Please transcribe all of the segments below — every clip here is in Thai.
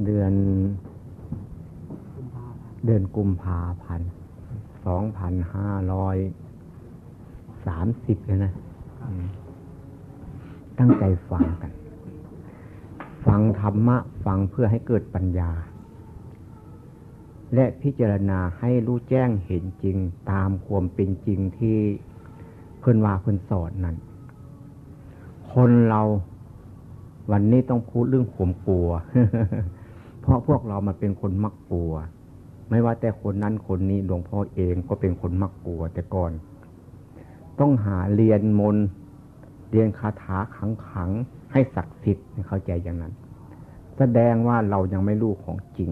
เดือนกุมภาพันธ์2530เลยนะตั้งใจฟังกันฟังธรรมะฟังเพื่อให้เกิดปัญญาและพิจารณาให้รู้แจ้งเห็นจริงตามความเป็นจริงที่เพิ่นว่าเพิ่นสอนนั้นคนเราวันนี้ต้องพูดเรื่องข่มกลัว เพราะพวกเรามันเป็นคนมักกลัวไม่ว่าแต่คนนั้นคนนี้หลวงพ่อเองก็เป็นคนมักกลัวแต่ก่อนต้องหาเรียนมนต์เรียนคาถาขังให้ศักดิ์สิทธิ์เข้าใจอย่างนั้นแสดงว่าเรายังไม่รู้ของจริง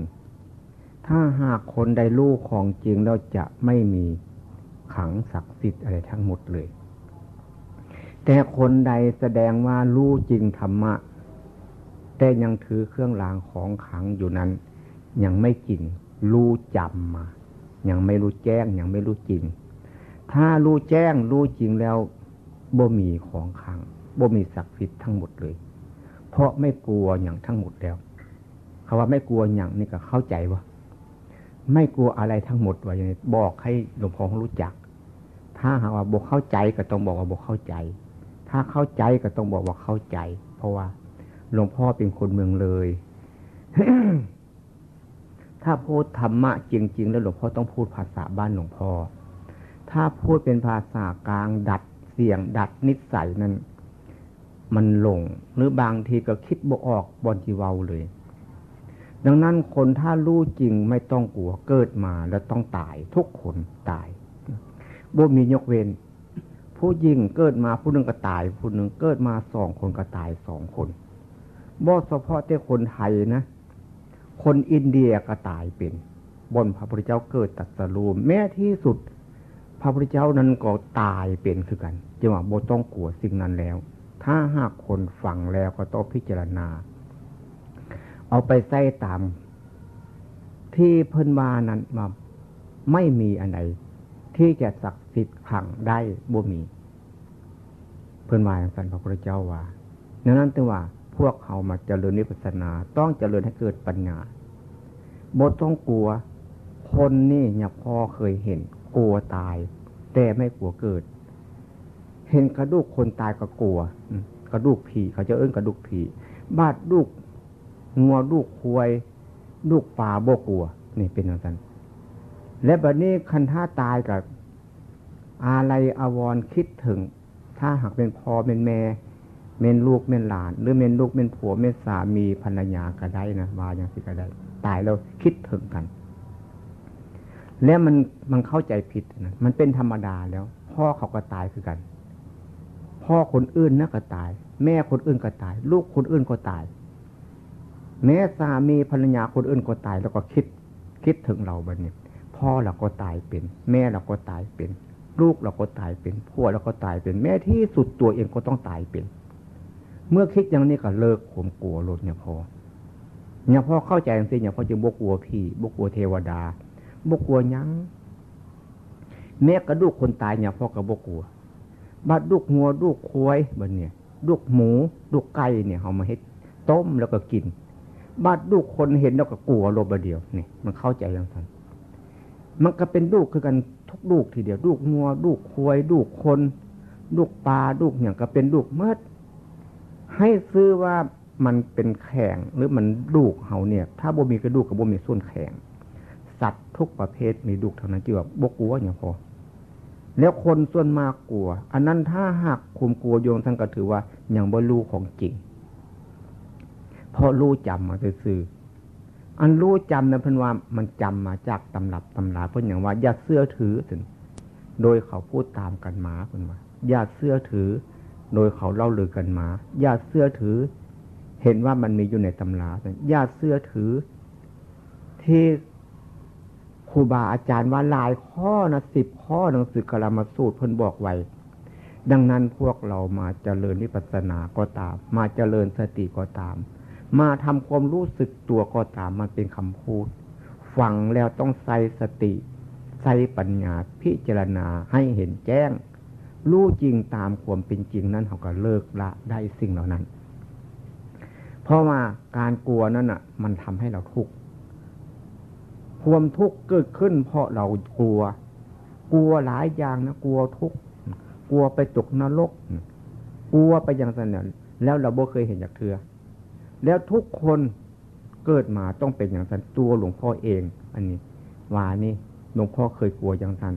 ถ้าหากคนใดรู้ของจริงแล้วจะไม่มีขังศักดิ์สิทธิ์อะไรทั้งหมดเลยแต่คนใดแสดงว่ารู้จริงธรรมะแต่ยังถือเครื่องรางของขลังอยู่นั้นยังไม่จริงรู้จำมายังไม่รู้แจ้งยังไม่รู้จริงถ้ารู้แจ้งรู้จริงแล้วบ่มีของขลังบ่มีศักดิ์สิทธิ์ทั้งหมดเลยเพราะไม่กลัวอย่างทั้งหมดแล้วคำว่าไม่กลัวอย่างนี่ก็เข้าใจว่าไม่กลัวอะไรทั้งหมดว่าอย่างนี้บอกให้หลวงพ่อรู้จักถ้าหากว่าบ่เข้าใจก็ต้องบอกว่าบ่เข้าใจถ้าเข้าใจก็ต้องบอกว่าเข้าใจเพราะว่าหลวงพ่อเป็นคนเมืองเลย ถ้าพูดธรรมะจริงๆแล้วหลวงพ่อต้องพูดภาษาบ้านหลวงพ่อถ้าพูดเป็นภาษากลางดัดเสียงดัดนิสัยนั้นมันหลงหรือบางทีก็คิดบ่ออกบอนจีเว้าเลยดังนั้นคนถ้ารู้จริงไม่ต้องกลัวเกิดมาแล้วต้องตายทุกคนตายบ่มียกเว้นผู้หญิงเกิดมาผู้หนึ่งก็ตายผู้หนึ่งเกิดมา2 คนก็ตาย2 คนบ่เฉพาะแต่คนไทยนะคนอินเดียก็ตายเป็นบนพระพุทธเจ้าเกิดตรัสรู้แม้ที่สุดพระพุทธเจ้านั้นก็ตายเป็นคือกันจึงว่าบ่ต้องกลัวสิ่งนั้นแล้วถ้าหากคนฟังแล้วก็ต้องพิจารณาเอาไปใส่ตามที่เพิ่นว่านั้นว่าไม่มีอันใดที่จะศักดิ์สิทธิ์ขังได้บ่มีเพิ่นว่าอย่างนั้นพระพุทธเจ้าว่าดังนั้นจึงว่าพวกเขามาเจริญวิปัสสนาต้องเจริญให้เกิดปัญญาบ่ต้องกลัวคนนี่เนี่ยพ่อเคยเห็นกลัวตายแต่ไม่กลัวเกิดเห็นกระดูกคนตายก็กลัวกระดูกผีเขาจะเอิ้นกระดูกผีบาดดูกงัวดูกควายดูกปลาบ่กลัวนี่เป็นอย่างนั้นและบัดนี้คันท่าตายกับอะไรอาวรณ์คิดถึงถ้าหากเป็นพ่อเป็นแม่เป็นลูกเป็นหลานหรือเป็นลูกเป็นผัวเป็นสามีภรรยาก็ได้นะว่าอย่างสิก็ได้ตายแล้วคิดถึงกันแล้วมันเข้าใจผิดนะมันเป็นธรรมดาแล้วพ่อเขาก็ตายคือกันพ่อคนอื่นนะก็ตายแม่คนอื่นก็ตายลูกคนอื่นก็ตายแม่สามีภรรยาคนอื่นก็ตายแล้วก็คิดถึงเราบัดนี้พ่อเราก็ตายเป็นแม่เราก็ตายเป็นลูกเราก็ตายเป็นผัวเราก็ตายเป็นแม้ที่สุดตัวเองก็ต้องตายเป็นเมื่อคิดอย่างนี้ก็เลิกข่มกลัวลดเนี่ยพอเนี่ยพ่อเข้าใจจริงๆเนี่ยพ่อจึงบ่กลัวผีบ่กลัวเทวดาบ่กลัวหยังแม้กระดูกคนตายเนี่ยพ่อก็บ่กลัวบาดลูกงัวลูกควายบัดเนี่ยลูกหมูลูกไก่เนี่ยเอามาเฮ็ดต้มแล้วก็กินบาดลูกคนเห็นแล้วก็กลัวโลบเดียวนี่มันเข้าใจอย่างนั้นมันก็เป็นลูกคือกันทุกลูกทีเดียวลูกงัวลูกควายลูกคนลูกปลาลูกอย่างก็เป็นลูกเมื่อให้ซื้อว่ามันเป็นแข็งหรือมันลูกเฮาเนี่ยถ้าบ่มีกระดูกกับบ่มีส่วนแข็งสัตว์ทุกประเภทมีลูกเท่านั้นที่ว่าบ่กลัวอย่างพอแล้วคนส่วนมากกลัวอันนั้นถ้าหากคุมกลัวโยงท่านก็ถือว่ายังบ่รู้ของจริงเพราะรู้จำมาซื่ออันรู้จำนะเพิ่นว่ามันจำมาจากตำรับตำราเพิ่นอย่างว่าอย่าเชื่อถือสิโดยเขาพูดตามกันมาเพิ่นว่าอย่าเชื่อถือโดยเขาเล่าลือกันมาอย่าเชื่อถือเห็นว่ามันมีอยู่ในตำราอย่าเชื่อถือที่ครูบาอาจารย์ว่าหลายข้อนะ10 ข้อหนังสือกลามาสูตรเพิ่นบอกไว้ดังนั้นพวกเรามาเจริญวิปัสสนาก็ตามมาเจริญสติก็ตามมาทำความรู้สึกตัวก็ตามมันเป็นคำพูดฟังแล้วต้องใส่สติใส่ปัญญาพิจารณาให้เห็นแจ้งรู้จริงตามความเป็นจริงนั้นเขาก็เลิกละได้สิ่งเหล่านั้น เพราะว่าการกลัวนั่นน่ะมันทำให้เราทุกข์ความทุกข์เกิดขึ้นเพราะเรากลัวหลายอย่างนะกลัวทุกข์กลัวไปตกนรกกลัวไปอย่างนั้นแล้วเราบ่เคยเห็นจากเธอแล้วทุกคนเกิดมาต้องเป็นอย่างนั้นตัวหลวงพ่อเองอันนี้ว่านี่หลวงพ่อเคยกลัวอย่างนั้น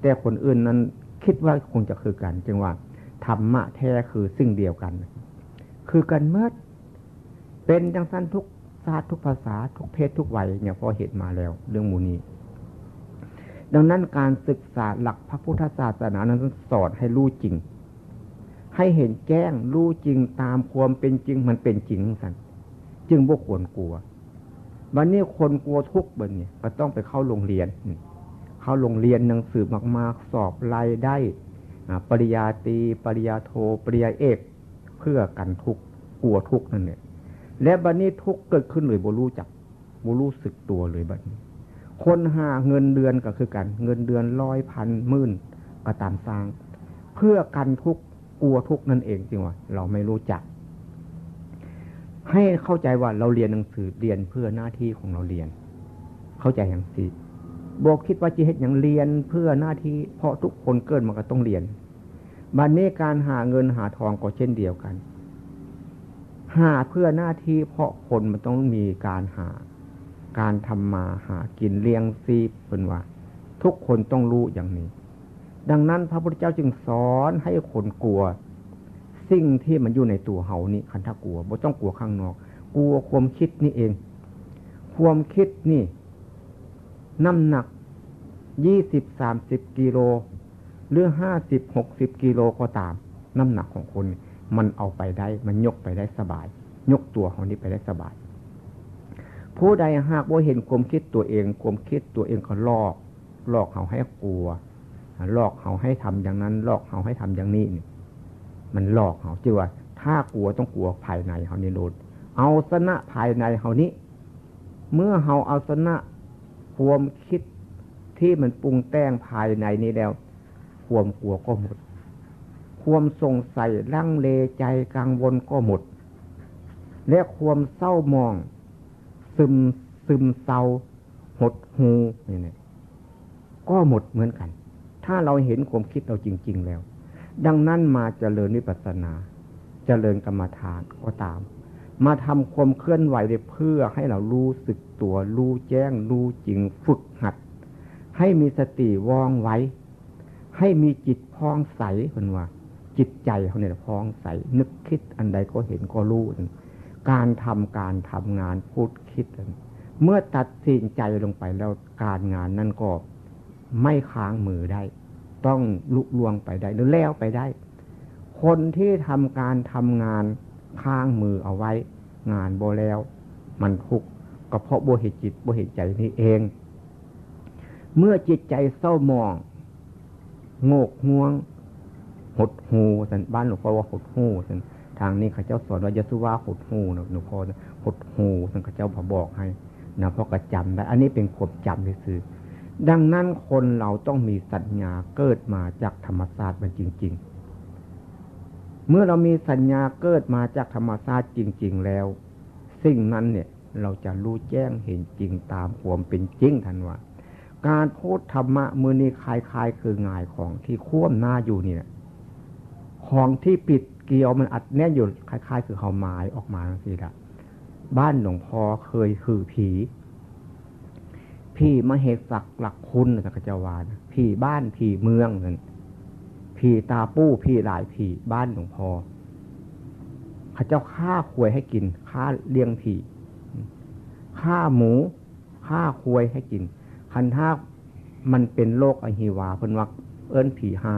แต่คนอื่นนั้นคิดว่าคงจะคือกันจึงว่าธรรมะแท้คือสิ่งเดียวกันคือกันเมื่อเป็นอย่างนั้นทุกศาสตร์ทุกภาษาทุกเพศทุกวัยเนี่ยพอเห็นมาแล้วเรื่องมูนี้ดังนั้นการศึกษาหลักพระพุทธศาสนานั้นสอนให้รู้จริงให้เห็นแจ้งรู้จริงตามความเป็นจริงมันเป็นจริงสันจึงบ่ควรกลัววันนี้คนกลัวทุกข์บัดนี้ก็ต้องไปเข้าโรงเรียนหนังสือมากๆสอบรายได้ปริญญาตรีปริญญาโทปริญญาเอกเพื่อกันทุกข์กลัวทุกข์นั่นแหละและบัดนี้ทุกข์เกิดขึ้นเลยบ่รู้จักบ่รู้สึกตัวเลยบัดนี้คนหาเงินเดือนก็คือกันเงินเดือนร้อยพันหมื่นก็ตามสร้างเพื่อกันทุกข์กลัวทุกข์นั่นเองจริงว่าเราไม่รู้จักให้เข้าใจว่าเราเรียนหนังสือเรียนเพื่อหน้าที่ของเราเรียนเข้าใจอย่างสิบอกคิดว่าจะเฮ็ดอย่างเรียนเพื่อหน้าที่เพราะทุกคนเกิดมาก็ต้องเรียนบัดนี้การหาเงินหาทองก็เช่นเดียวกันหาเพื่อหน้าที่เพราะคนมันต้องมีการหาการทำมาหากินเลี้ยงชีพเป็นว่าทุกคนต้องรู้อย่างนี้ดังนั้นพระพุทธเจ้าจึงสอนให้คนกลัวสิ่งที่มันอยู่ในตัวเฮานี่คันถ้ากลัวบ่ต้องกลัวข้างนอกกลัวความคิดนี่เองความคิดนี่น้ำหนัก20-30 กิโลหรือ50-60 กิโลก็ตามน้ำหนักของคนมันเอาไปได้มันยกไปได้สบายยกตัวของนี้ไปได้สบายผู้ใดหากว่าเห็นความคิดตัวเองความคิดตัวเองก็ลอกเขาให้กลัวลอกเขาให้ทำอย่างนั้นลอกเขาให้ทำอย่างนี้นี่มันหลอกเขาจือว่าถ้ากลัวต้องกลัวภายในเขานี่โลดเอาชนะภายในเขานี้เมื่อเขาเอาชนะความคิดที่มันปรุงแต่งภายในนี้แล้วความกลัวก็หมดความสงสัยลังเลใจกังวลก็หมดและความเศร้าหมองซึมเศร้าหดหูนี่ก็หมดเหมือนกันถ้าเราเห็นความคิดเราจริงๆแล้วดังนั้นมาเจริญวิปัสสนาเจริญกรรมฐานก็ตามมาทำความเคลื่อนไหวเพื่อให้เรารู้สึกตัวรู้แจ้งรู้จริงฝึกหัดให้มีสติว่องไว้ให้มีจิตพองใสเพิ่นว่าจิตใจเขาเนี่ยพองใสนึกคิดอันใดก็เห็นก็รู้การทำงานพูดคิดเมื่อตัดสินใจลงไปแล้วการงานนั้นก็ไม่ค้างมือได้ต้องลุล่วงไปได้หรือแล้วไปได้คนที่ทำงานค้างมือเอาไว้งานบ่แล้วมันทุกข์ก็เพราะบ่เห็นจิตบ่เห็นใจนี่เองเมื่อจิตใจเศร้าหมองโงกง่วงหดหูสันบ้านหลวงพ่อว่าหดหูสันทางนี้ข้าเจ้าสอนว่ายสุว่าหดหูนะหลวงพ่อหดหูสันข้าเจ้าบอกให้นะเพราะก็จำได้อันนี้เป็นความจำซื่อดังนั้นคนเราต้องมีสัญญาเกิดมาจากธรรมชาติมันจริงๆเมื่อเรามีสัญญาเกิดมาจากธรรมชาติจริงๆแล้วสิ่งนั้นเนี่ยเราจะรู้แจ้งเห็นจริงตามความเป็นจริงทันว่าการพูดธรรมะมือนี้คล้ายๆคือง่ายของที่คว่ำหน้าอยู่นี่นะของที่ปิดเกลียวมันอัดแน่นอยู่คล้ายๆคือเขาไม้ออกมาสิละบ้านหลวงพ่อเคยคือผีมเหสักหลักคุณสักจาวานผีบ้านผีเมืองนั่นผีตาปู้ผีหลายผีบ้านหลวงพ่อข้าเจ้าฆ่าควยให้กินฆ่าเลี้ยงผีฆ่าหมูฆ่าควยให้กินคันท่ามันเป็นโรคอหิวาเพิ่นว่าเอิ้นผีหา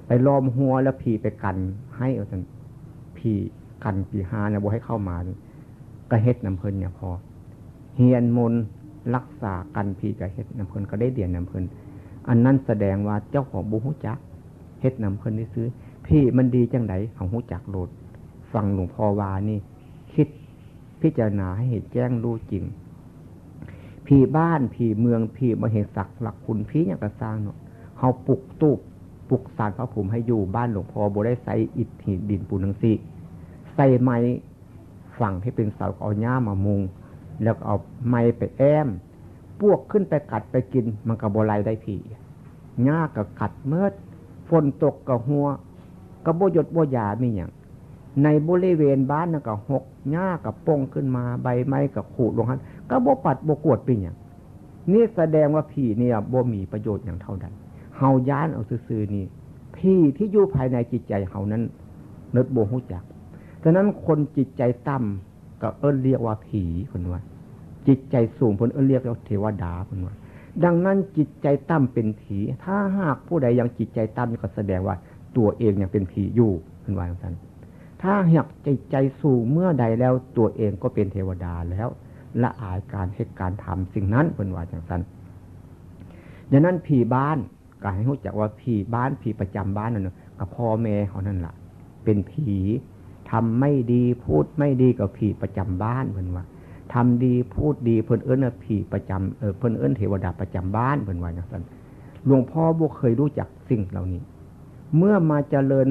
ไปล้อมหัวแล้วผีไปกันให้เอาซั่นผีกันผีหาเนี่ยบ่ให้เข้ามาก็เฮ็ดน้ำเพิ่นเนี่ยพอเฮียนมนต์รักษากันผีก็เฮ็ดน้ำเพิ่นก็ได้เดียนน้ำเพิ่นอันนั้นแสดงว่าเจ้าของบ่ฮู้จักเฮ็ดน้ำเพิ่นได้ซื้อพี่มันดีจังได๋ของฮู้จักโลดฟังหลวงพ่อว่านี่คิดพิจารณาให้เห็นแจ้งรู้จริงพี่บ้านพี่เมืองพี่มเหสักหลักคุณพี่อย่างกระสร้างเนาะเฮาปลุกตูบปลุกสารพระภูมิให้อยู่บ้านหลวงพ่อบ่ได้ใส่อิฐหินดินปูนจังซี่ใส่ไม้ ฝังให้เป็นเสาเอาหญ้ามามุงแล้วเอาไม้ไปแอมพวกขึ้นไปกัดไปกินมันก็บ่ไล่ได้ผีหญ้าก็กัดเมิดฝนตกก็หัวก็บ่หยดบ่ยามีหยังในบริเวณบ้านน่ะก็หกหญ้าก็ป่งขึ้นมาใบไม้ก็ขูดลงหันก็บ่ปัดบ่กวดเป็นหยังนี่แสดงว่าผีเนี่ยบ่มีประโยชน์อย่างเท่าใดเฮาย้านเอาซื่อๆนี่ผีที่อยู่ภายในจิตใจเฮานั้นนึกบ่ฮู้จักฉะนั้นคนจิตใจต่ำก็เรียกว่าผีเพิ่นว่าจิตใจสูงเพิ่นเรียกว่าเทวดาเพิ่นว่าดังนั้นจิตใจต่ำเป็นผีถ้าหากผู้ใดยังจิตใจต่ำก็แสดงว่าตัวเองยังเป็นผีอยู่เพิ่นว่าจังซั่นถ้าหากจิตใจสูงเมื่อใดแล้วตัวเองก็เป็นเทวดาแล้วละอายการเฮ็ดการทำสิ่งนั้นเพิ่นว่าจังซั่นดังนั้นผีบ้านก็ให้รู้จักว่าผีบ้านผีประจำบ้านนั่นก็พ่อแม่เฮานั่นล่ะเป็นผีทำไม่ดีพูดไม่ดีกับผีประจำบ้านเพิ่นว่าทำดีพูดดีเพิ่นเอิ้นว่าผีประจำเพิ่นเอิ้นเทวดาประจำบ้านเพิ่นว่าจังซั่นหลวงพ่อบ่เคยรู้จักสิ่งเหล่านี้เมื่อมาเจริญ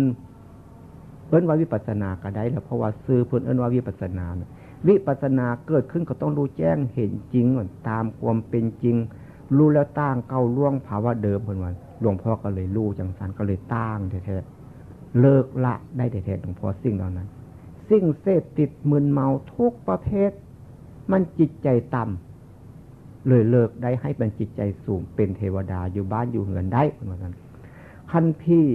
เอิ้นว่าวิปัสสนาก็ได้แล้วเพราะว่าชื่อเพิ่นเอิ้นว่าวิปัสสนาวิปัสสนาเกิดขึ้นก็ต้องรู้แจ้งเห็นจริงตามความเป็นจริงรู้แล้วตั้งเก้าล่วงภาวะเดิมเพิ่นว่าหลวงพ่อก็เลยรู้จังซั่นก็เลยตั้งแท้ๆเลิกละได้แท้ๆหลวงพ่อสิ่งเหล่านั้นสิ่งเสพติดมึนเมาทุกประเภทมันจิตใจต่ำเลยเลิกได้ให้เป็นจิตใจสูงเป็นเทวดาอยู่บ้านอยู่เฮือนได้เพิ่นว่าซั่นคันพี่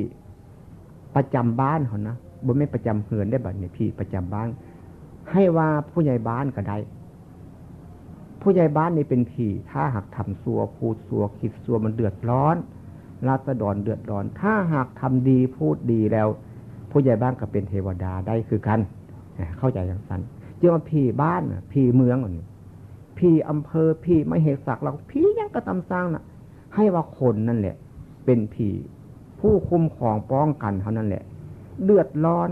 ประจำบ้านเขานะบ่แม่นประจำเฮือนได้บัดนี้พี่ประจำบ้านให้ว่าผู้ใหญ่บ้านก็ได้ผู้ใหญ่บ้านนี่เป็นผีถ้าหากทำซัวพูดซัวคิดซัวมันเดือดร้อนราษฎรเดือดร้อนถ้าหากทำดีพูดดีแล้วผู้ใหญ่บ้านก็เป็นเทวดาได้คือกันเข้าใจอย่างนั้นจึงว่าผีบ้านผีเมืองผีอำเภอผีไม่เหตุศักดิ์เราผียังกระทำสร้างน่ะให้ว่าคนนั่นแหละเป็นผีผู้คุ้มครองป้องกันเท่านั้นแหละเดือดร้อน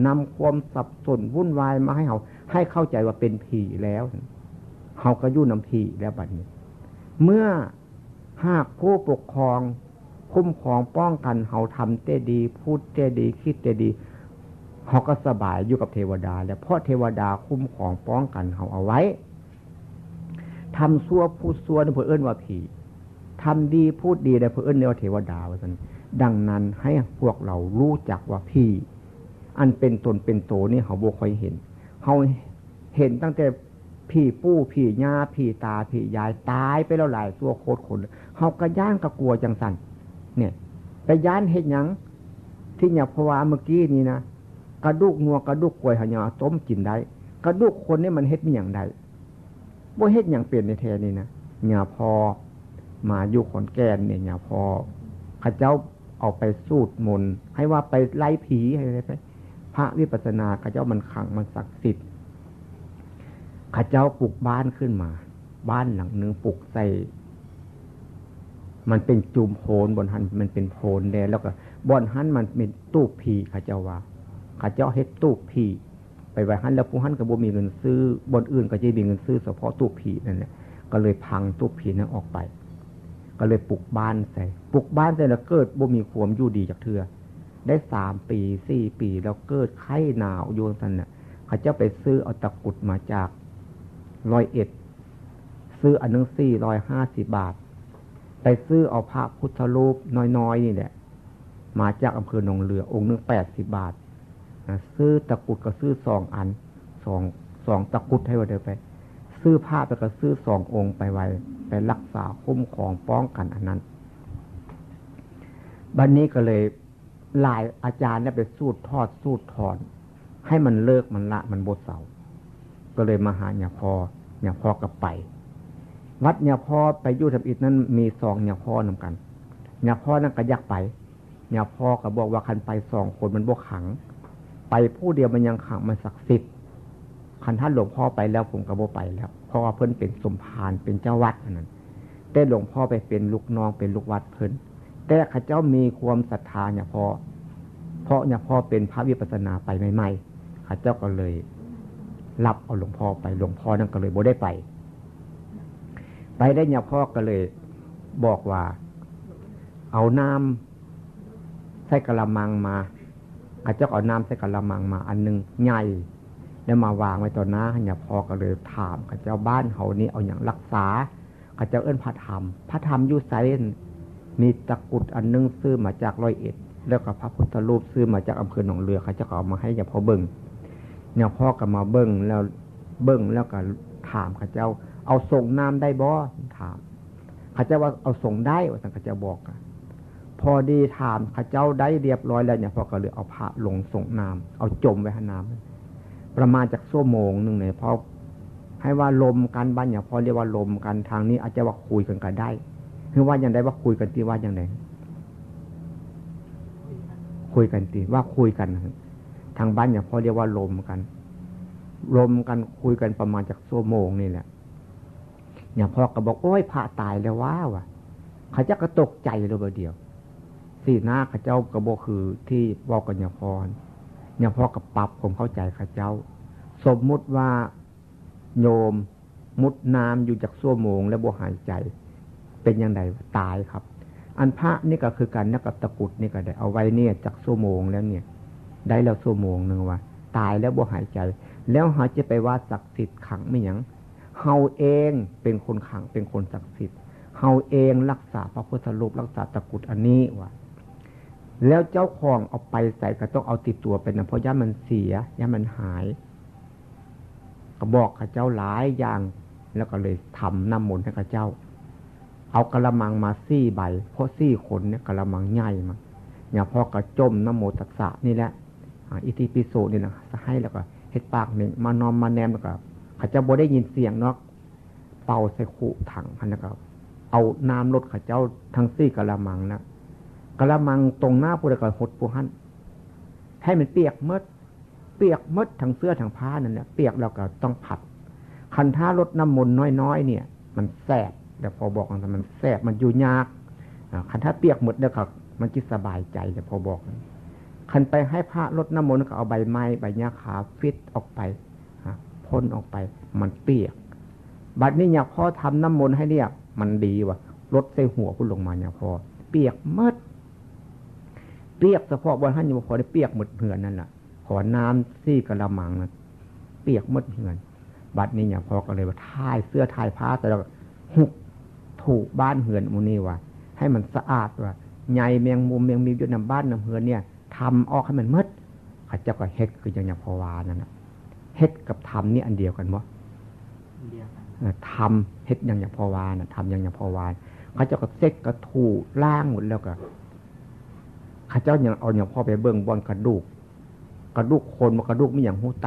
นำความสับสนวุ่นวายมาให้เขาให้เข้าใจว่าเป็นผีแล้วเขาก็ยุ่นำผีแล้วบัดนี้เมื่อหากผู้ปกครองคุ้มครองป้องกันเขาทำเต้ดีพูดเต้ดีคิดเต้ดีเขาก็สบายอยู่กับเทวดาแล้วเพราะเทวดาคุ้มครองป้องกันเขาเอาไว้ทำซัวพูดซัวนั่นเพื่อเอิ้นว่าผีทำดีพูดดีได้เพื่อเอิ้นว่าเทวดาว่าซั่นดังนั้นให้พวกเรารู้จักว่าผีอันเป็นตนเป็นโตนี่เขาบ่ค่อยเห็นเขาเห็นตั้งแต่ผีปู่ผีย่าผีตาผียายตายไปแล้วหลายตัวโคตรคนเขาก็ย่านก็กลัวจังสันเนี่ยไปย่านเฮ็ดหยังที่เนี่ยเพราะว่าเมื่อกี้นี้นะกระดูกงัวกระดูกกล้วยหะหยาต้มกินได้กระดูกคนนี่มันเฮ็ดมีหยังได้บ่เฮ็ดหยังเป็นในแท้นี่นะหยาพอมาอยู่ขอนแก่นเนี่ยหยาพอเขาเจ้าเอาไปสูตรมนต์ให้ว่าไปไล่ผีอะไรไปพระวิปัสสนาเขาเจ้ามันขังมันศักดิ์สิทธิ์ข้าเจ้าปลูกบ้านขึ้นมาบ้านหลังนึงปลูกใส่มันเป็นจุมโพนบนหันมันเป็นโพนแดงแล้วก็บนหันมันเป็นตู้ผีข้าเจ้าว่าข้าเจ้าเฮ็ดตู้ผีไปไว้หันแล้วผู้หันก็บ่มีเงินซื้อบนอื่นก็จะมีเงินซื้อเฉพาะตู้ผีนั่นแหละก็เลยพังตู้ผีนั้นออกไปก็เลยปลูกบ้านใส่ปลูกบ้านใส่แล้วเกิดบ่มีความอยู่ดีจากเทื่อได้3 ปี4 ปีแล้วเกิดไข้หนาวอยู่ซั่นน่ะข้าเจ้าไปซื้อเอาตะกุดมาจาก101ซื้ออันนึง450 บาทไปซื้อเอาพระพุทธรูปน้อยๆนี่แหละมาจากอำเภอหนองเรือองค์นึง80 บาทซื้อตะกุดก็ซื้อ2 อัน2ตะกุดให้ว่าเดินไปซื้อผ้าไปก็ซื้อ2 องค์ไปไว้ไปรักษาคุ้มครองป้องกันอันนั้นบัดนี้ก็เลยหลายอาจารย์เนี่ยไปสูตรทอดสูตรถอนให้มันเลิกมันละมันบ่เศร้าก็เลยมาหาญาพ่อก็ไปวัดญาพ่อไปอยู่ทับอิฐนั้นมี2ญาพ่อนำกันญาพ่อนั้นก็อยากไปญาพ่อก็บอกว่าคันไป2 คนมันบ่ขังไปผู้เดียวมันยังขังมันศักดิ์สิทธิ์คันท่านหลวงพ่อไปแล้วผมก็บ่ไปแล้วเพราะว่าเพิ่นเป็นสมภารเป็นเจ้าวัดนั้นแต่หลวงพ่อไปเป็นลูกน้องเป็นลูกวัดเพิ่นแต่ข้าเจ้ามีความศรัทธาญาพ่อเพราะญาพ่อเป็นพระวิปัสสนาไปใหม่ๆข้าเจ้าก็เลยรับเอาหลวงพ่อไปหลวงพ่อนั่นก็เลยบ่ได้ไปได้เนี่ยพ่อก็เลยบอกว่าเอาน้ำใส่กะละมังมาข้าเจ้าเอาน้ำใส่กะละมังมาอันนึงใหญ่ แล้วมาวางไว้ต่อหน้าเนี่ยพอก็เลยถามข้าเจ้าบ้านเขานี่เอาอย่างรักษาข้าเจ้าเอิ้นพระธรรมอยู่ไสมีตะกุดอันนึงซื้อมาจาก101แล้วก็พระพุทธรูปซื้อมาจากอำเภอหนองเรือข้าเจ้าก็เอามาให้เนี่ยพอเบิ่งเนี่ยพ่อก็มาเบิ่งแล้วก็ถามข้าเจ้าเอาส่งน้ำได้บ่ถามข้าเจ้าว่าเอาส่งได้ว่าท่านข้าเจ้าบอกพอดีถามข้าเจ้าได้เรียบร้อยแล้วเนี่ยพ่อก็เลยเอาพระลงส่งน้ำเอาจมไว้ให้น้ำประมาณจากชั่วโมงนึงเนี่ยพอให้ว่าลมกันบ้านอย่างพอเรียกว่าลมกันทางนี้อาจจะว่าคุยกันก็ได้คือว่าอย่างไรว่าคุยกันตีว่าอย่างไรคุยกันตีว่าคุยกันทางบ้านอย่างพอเรียกว่าลมกันคุยกันประมาณจากชั่วโมงนี่แหละอย่างพ่อก็บอกโอ้ยพระตายแล้วว่เขาจะก็ตกใจเลยเดียวสีหน้าข้าเจ้ากระโบคือที่บอกกันอย่างพ่อกับปรับผมเข้าใจข้าเจ้าสมมุติว่าโยมมุดน้ำอยู่จากชั่วโมงแล้วบ่หายใจเป็นยังไงตายครับอันพระนี่ก็คือการนักกับตะกุดนี่ก็ได้เอาไว้เนี่ยจากชั่วโมงแล้วเนี่ยได้แล้วชั่วโมงนึงว่าตายแล้วบ่หายใจแล้วหาจะไปว่าศักดิ์สิทธิ์ขังไม่หยังเฮาเองเป็นคนขังเป็นคนศักดิ์สิทธิ์เฮาเองรักษาพระพุทธรูปรักษาตะกุดอันนี้ว่าแล้วเจ้าของเอาไปใส่ก็ต้องเอาติดตัวไปนะเพราะย่ามันเสียย่ามันหายก็บอกข้าเจ้าหลายอย่างแล้วก็เลยทำน้ำมนต์ให้ข้าเจ้าเอากระมังมา4 ใบเพราะ4 คนเนี่ยกระมังใหญ่มาอย่าพอกระจมน้ำโมตัสสะนี่แหละอิติปิโสนี่นะจะให้แล้วก็เฮ็ดปากหนึ่งมานอมมาแนมแล้วก็ข้าเจ้าบ่ได้ยินเสียงเนาะเป่าใส่ขู่ถังพันแล้วก็เอาน้ำลดข้าเจ้าทั้ง4กระมังนะกระมังตรงหน้าผู้ใดก็หดผู้หันให้มันเปียกมดทั้งเสื้อทั้งผ้านั่นแหละเปียกแล้วก็ต้องผัดคันท่ารดน้ำมนต์น้อยๆเนี่ยมันแสบแต่พอบอกมันแสบมันอยู่ยากคันท่าเปียกหมดแล้วก็มันจิตสบายใจแต่พอบอกคันไปให้พระรดน้ำมนต์ก็เอาใบไม้ใบหญ้าขาวฟิตออกไปพ่นออกไปมันเปียกบัดนี้อยากพ่อทำน้ำมนต์ให้เนี่ยมันดีว่ะรดใส่หัวพุ่นลงมาเนี่ยพอเปียกมดเปียกเฉพาะบนท่านยังพอได้เปียกหมดเหือนนั่นแหละขอน้ำซี่กระมังนะเปียกหมดเหือนบัดนี้อย่างพอก็เลยว่าถ่ายเสื้อถ่ายผ้าแต่เราหุกถูกบ้านเหือนมูนี่ว่าให้มันสะอาดว่าใหญ่แมงมุมแมงมีอยู่ในบ้านน้ำเหือนเนี่ยทำออกให้มันมดข้าเจ้าก็เฮ็ดคืออย่างพอวานั่นนะเฮ็ดกับทำนี่อันเดียวกันมั้ยทำเฮ็ดอย่างพอวานะทำอย่างพอวาข้าเจ้าก็เซ็กกระถูล่างหมดแล้วก็ข้าเจ้าอย่างเอาอย่างพ่อไปเบิ่งบอนกระดูกคนมากระดูกไม่อย่างหูไต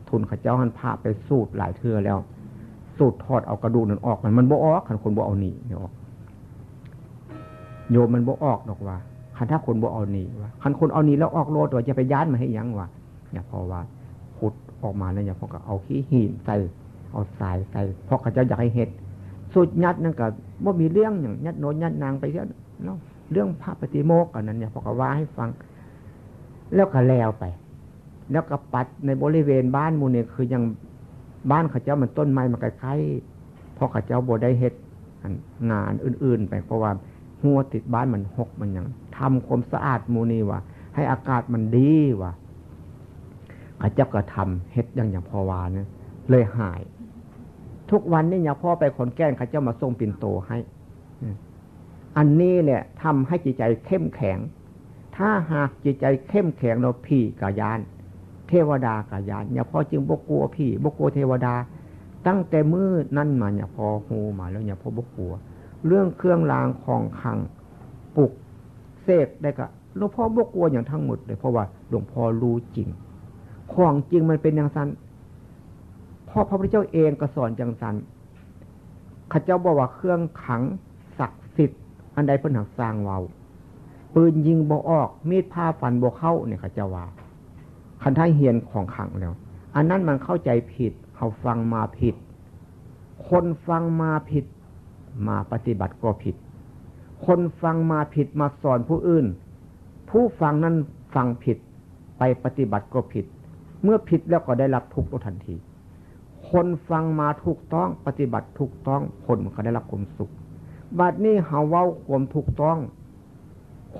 ทุนข้าเจ้าหันพาไปสูดหลายเทื่อแล้วสูดทอดเอากระดูกนั้นออกมันบ่ออกคันคนบ่เอาหนีออกโยมมันบ่ออกดอกว่าคันถ้าคนบ่เอาหนีว่าคันคนเอาหนีแล้วออกโลดว่าจะไปย้านมาให้ยังว่าอย่าพอว่าขุดออกมาแล้วอย่าพอก็เอาขี้หินใส่เอาทรายใส่เพราะข้าเจ้าอยากให้เฮ็ดสูดยัดนั่นก็บ่มีเรื่องอย่างยัดโน้นยัดนางไปเนาะเรื่องพระปฏิโมกข์อันนั้นเนี่ยพอก็ว่าให้ฟังแล้วก็แล้วไปแล้วก็ปัดในบริเวณบ้านมูเนี่ยคือยังบ้านข้าเจ้ามันต้นไม้มาใกล้ๆเพราะข้าเจ้าบ่ได้เฮ็ดงานอื่นๆไปเพราะว่าหัวติดบ้านมันหกมันยังทำความสะอาดมูนี่ว่าให้อากาศมันดีว่าข้าเจ้าก็ทำเฮ็ดอย่างพอวานะเลยหายทุกวันนี่อย่างพ่อไปขอนแก่นข้าเจ้ามาส่งปิ่นโตให้อันนี้เนี่ยทำให้จิตใจเข้มแข็งถ้าหากจิตใจเข้มแข็งเราผีกายานเทวดากายานอย่าพอจึงบกลัวผีบกลัวเทวดาตั้งแต่มืดนั่นมาอย่าพอหูมาแล้วอย่าพอบกลัวเรื่องเครื่องรางของขลังปลุกเสกได้ก็หลวงพ่อบกลัวอย่างทั้งหมดเลยเพราะว่าหลวงพ่อรู้จริงของจริงมันเป็นอย่างนั้นพ่อพระพุทธเจ้าเองก็สอนอย่างนั้นข้าเจ้าบอกว่าเครื่องขังศักดิ์สิทธิ์อันใดเพิ่นหักสร้างเว้าปืนยิงบ่ออกมีดผ้าฟันบ่เข้าเนี่ยข้าเจ้าว่าคันท้ายเฮียนของขังแล้วอันนั้นมันเข้าใจผิดเขาฟังมาผิดคนฟังมาผิดมาปฏิบัติก็ผิดคนฟังมาผิดมาสอนผู้อื่นผู้ฟังนั้นฟังผิดไปปฏิบัติก็ผิดเมื่อผิดแล้วก็ได้รับทุกข์ทันทีคนฟังมาถูกต้องปฏิบัติถูกต้องคนมันก็ได้รับความสุขบัดนี้เฮาเว้าความถูกต้อง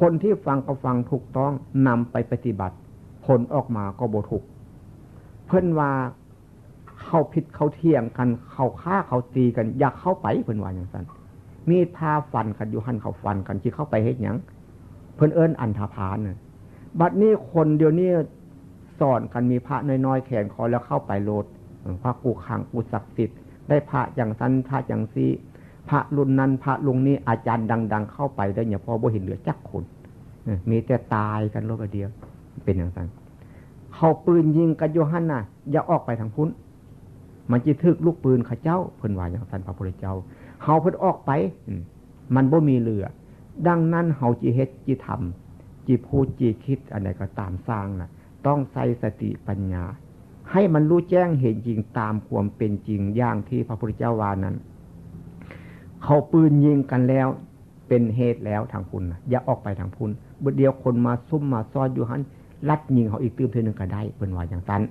คนที่ฟังก็ฟังถูกต้องนำไปปฏิบัติผลออกมาก็บ่ถูก เพิ่นว่าเข้าผิดเข้าเที่ยงกันเข้าฆ่าเข้าตีกันอยากเข้าไปเพิ่นว่าอย่างนั้นมีดพาฟันกันอยู่หันเขาฟันกันที่เข้าไปเฮ็ดหยังเพิ่นเอิ้นอันธพาลน่ะบัดนี้คนเดี๋ยวนี้สอนกันมีพระน้อยๆแขนคอแล้วเข้าไปโลดพระกูขังกูศักดิ์สิทธิ์ได้พระอย่างนั้นพระอย่างซี่พระรุ่นนั้นพระลุงนี้อาจารย์ดังๆเข้าไปได้เนี่ยพอบ่เห็นเหลือจักคนมีแต่ตายกันโลกเดียวเป็นอย่างนั้นเข้าปืนยิงกันอยู่หั่นน่ะอย่าออกไปทางพุ้นมันจิทึกลูกปืนข้าเจ้าเพิ่นว่าอย่างนั้นพระพุทธเจ้าเฮาเพิ่นออกไปมันบ่มีเหลือดังนั้นเฮาจิเฮ็ดจิทำจิพูดจิคิดอันใดก็ตามสร้างน่ะต้องใส่สติปัญญาให้มันรู้แจ้งเห็นจริงตามความเป็นจริงอย่างที่พระพุทธเจ้าว่านั้นเขาปืนยิงกันแล้วเป็นเหตุแล้วทางพุ้นน่ะอย่าออกไปทางพุ้นบ่เดียวคนมาซุ่มมาซ้อนอยู่หั่นลัดยิงเขาอีกตื้มเทื่อนึงก็ได้เพิ่นว่าอย่างนั้น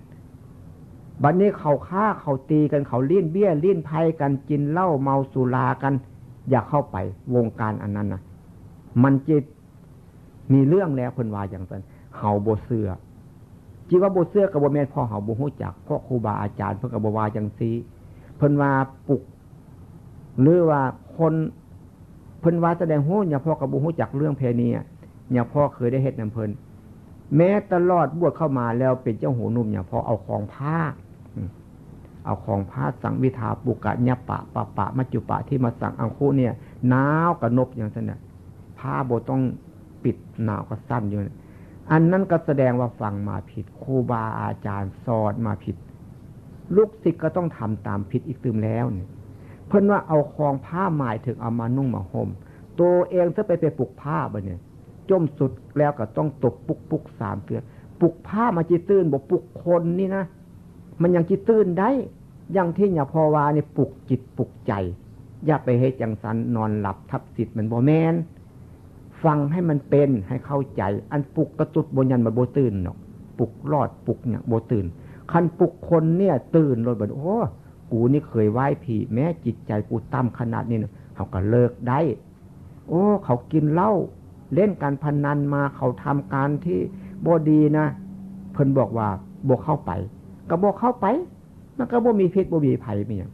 บัดนี้เขาฆ่าเขาตีกันเขาเลี้ยนเบี้ยเลี้ยนไพ่กันกินเหล้าเมาสุรากันอย่าเข้าไปวงการอันนั้นนะมันจะมีเรื่องแล้วเพิ่นว่าอย่างนั้นเฮาบ่เชื่อจิว่าบ่เชื่อก็บ่แม่นพ่อเฮาบ่ฮู้จักเพราะครูบาอาจารย์เพิ่นก็บ่ว่าจังซี่เพิ่นว่าปลุกหรือว่าคนเพิ่นว่าแสดงฮู้อย่าพ่อก็บ่ฮู้จักเรื่องเพณีอย่าพ่อเคยได้เฮ็ดนำเพิ่นแม้ตลอดบวชเข้ามาแล้วเป็นเจ้าหูหนุ่มอย่าพ่อเอาของผ้าเอาของผ้าสังวิทาปุกะญะปะปะปะมัจจุปะที่มาสั่งอังคุเนี่ยหนาวกระนบอย่างนั้นน่ะผ้าโบต้องปิดหนาวก็สั้นอยู่อันนั้นก็แสดงว่าฟังมาผิดครูบาอาจารย์สอนมาผิดลูกศิษย์ก็ต้องทำตามผิดอีกตื่มแล้วเนี่ยเพิ่นว่าเอาของผ้าหมายถึงเอามานุ่งมาห่มตัวเองจะไปปลุกผ้าบ่เนี่ยจมสุดแล้วก็ต้องตบปุกสามเทื่อปลุกผ้ามาจิตื่นบ่ปลุกคนนี่นะมันยังจิตื่นได้อย่างที่อย่าพอว่านี่ปลุกจิตปลุกใจอย่าไปเฮ็ดจังสันนอนหลับทับสิทธิ์มันบ่แม่นฟังให้มันเป็นให้เข้าใจอันปลุกกระตุดบ่ยันมันบ่ตื่นเนาะปลุกรอดปลุกเนี่ยบ่ตื่นคันปลุกคนเนี่ยตื่นโลดบ่โอ้กูนี่เคยไหว้ผีแม้จิตใจกูต่ำขนาดนี้นะเขาก็เลิกได้โอ้เขากินเหล้าเล่นการพนันมาเขาทำการที่บ่ดีนะเพิ่นบอกว่าบ่เข้าไปก็บ่เข้าไปมันก็บ่มีพิษบ่มีภัยมีหยัง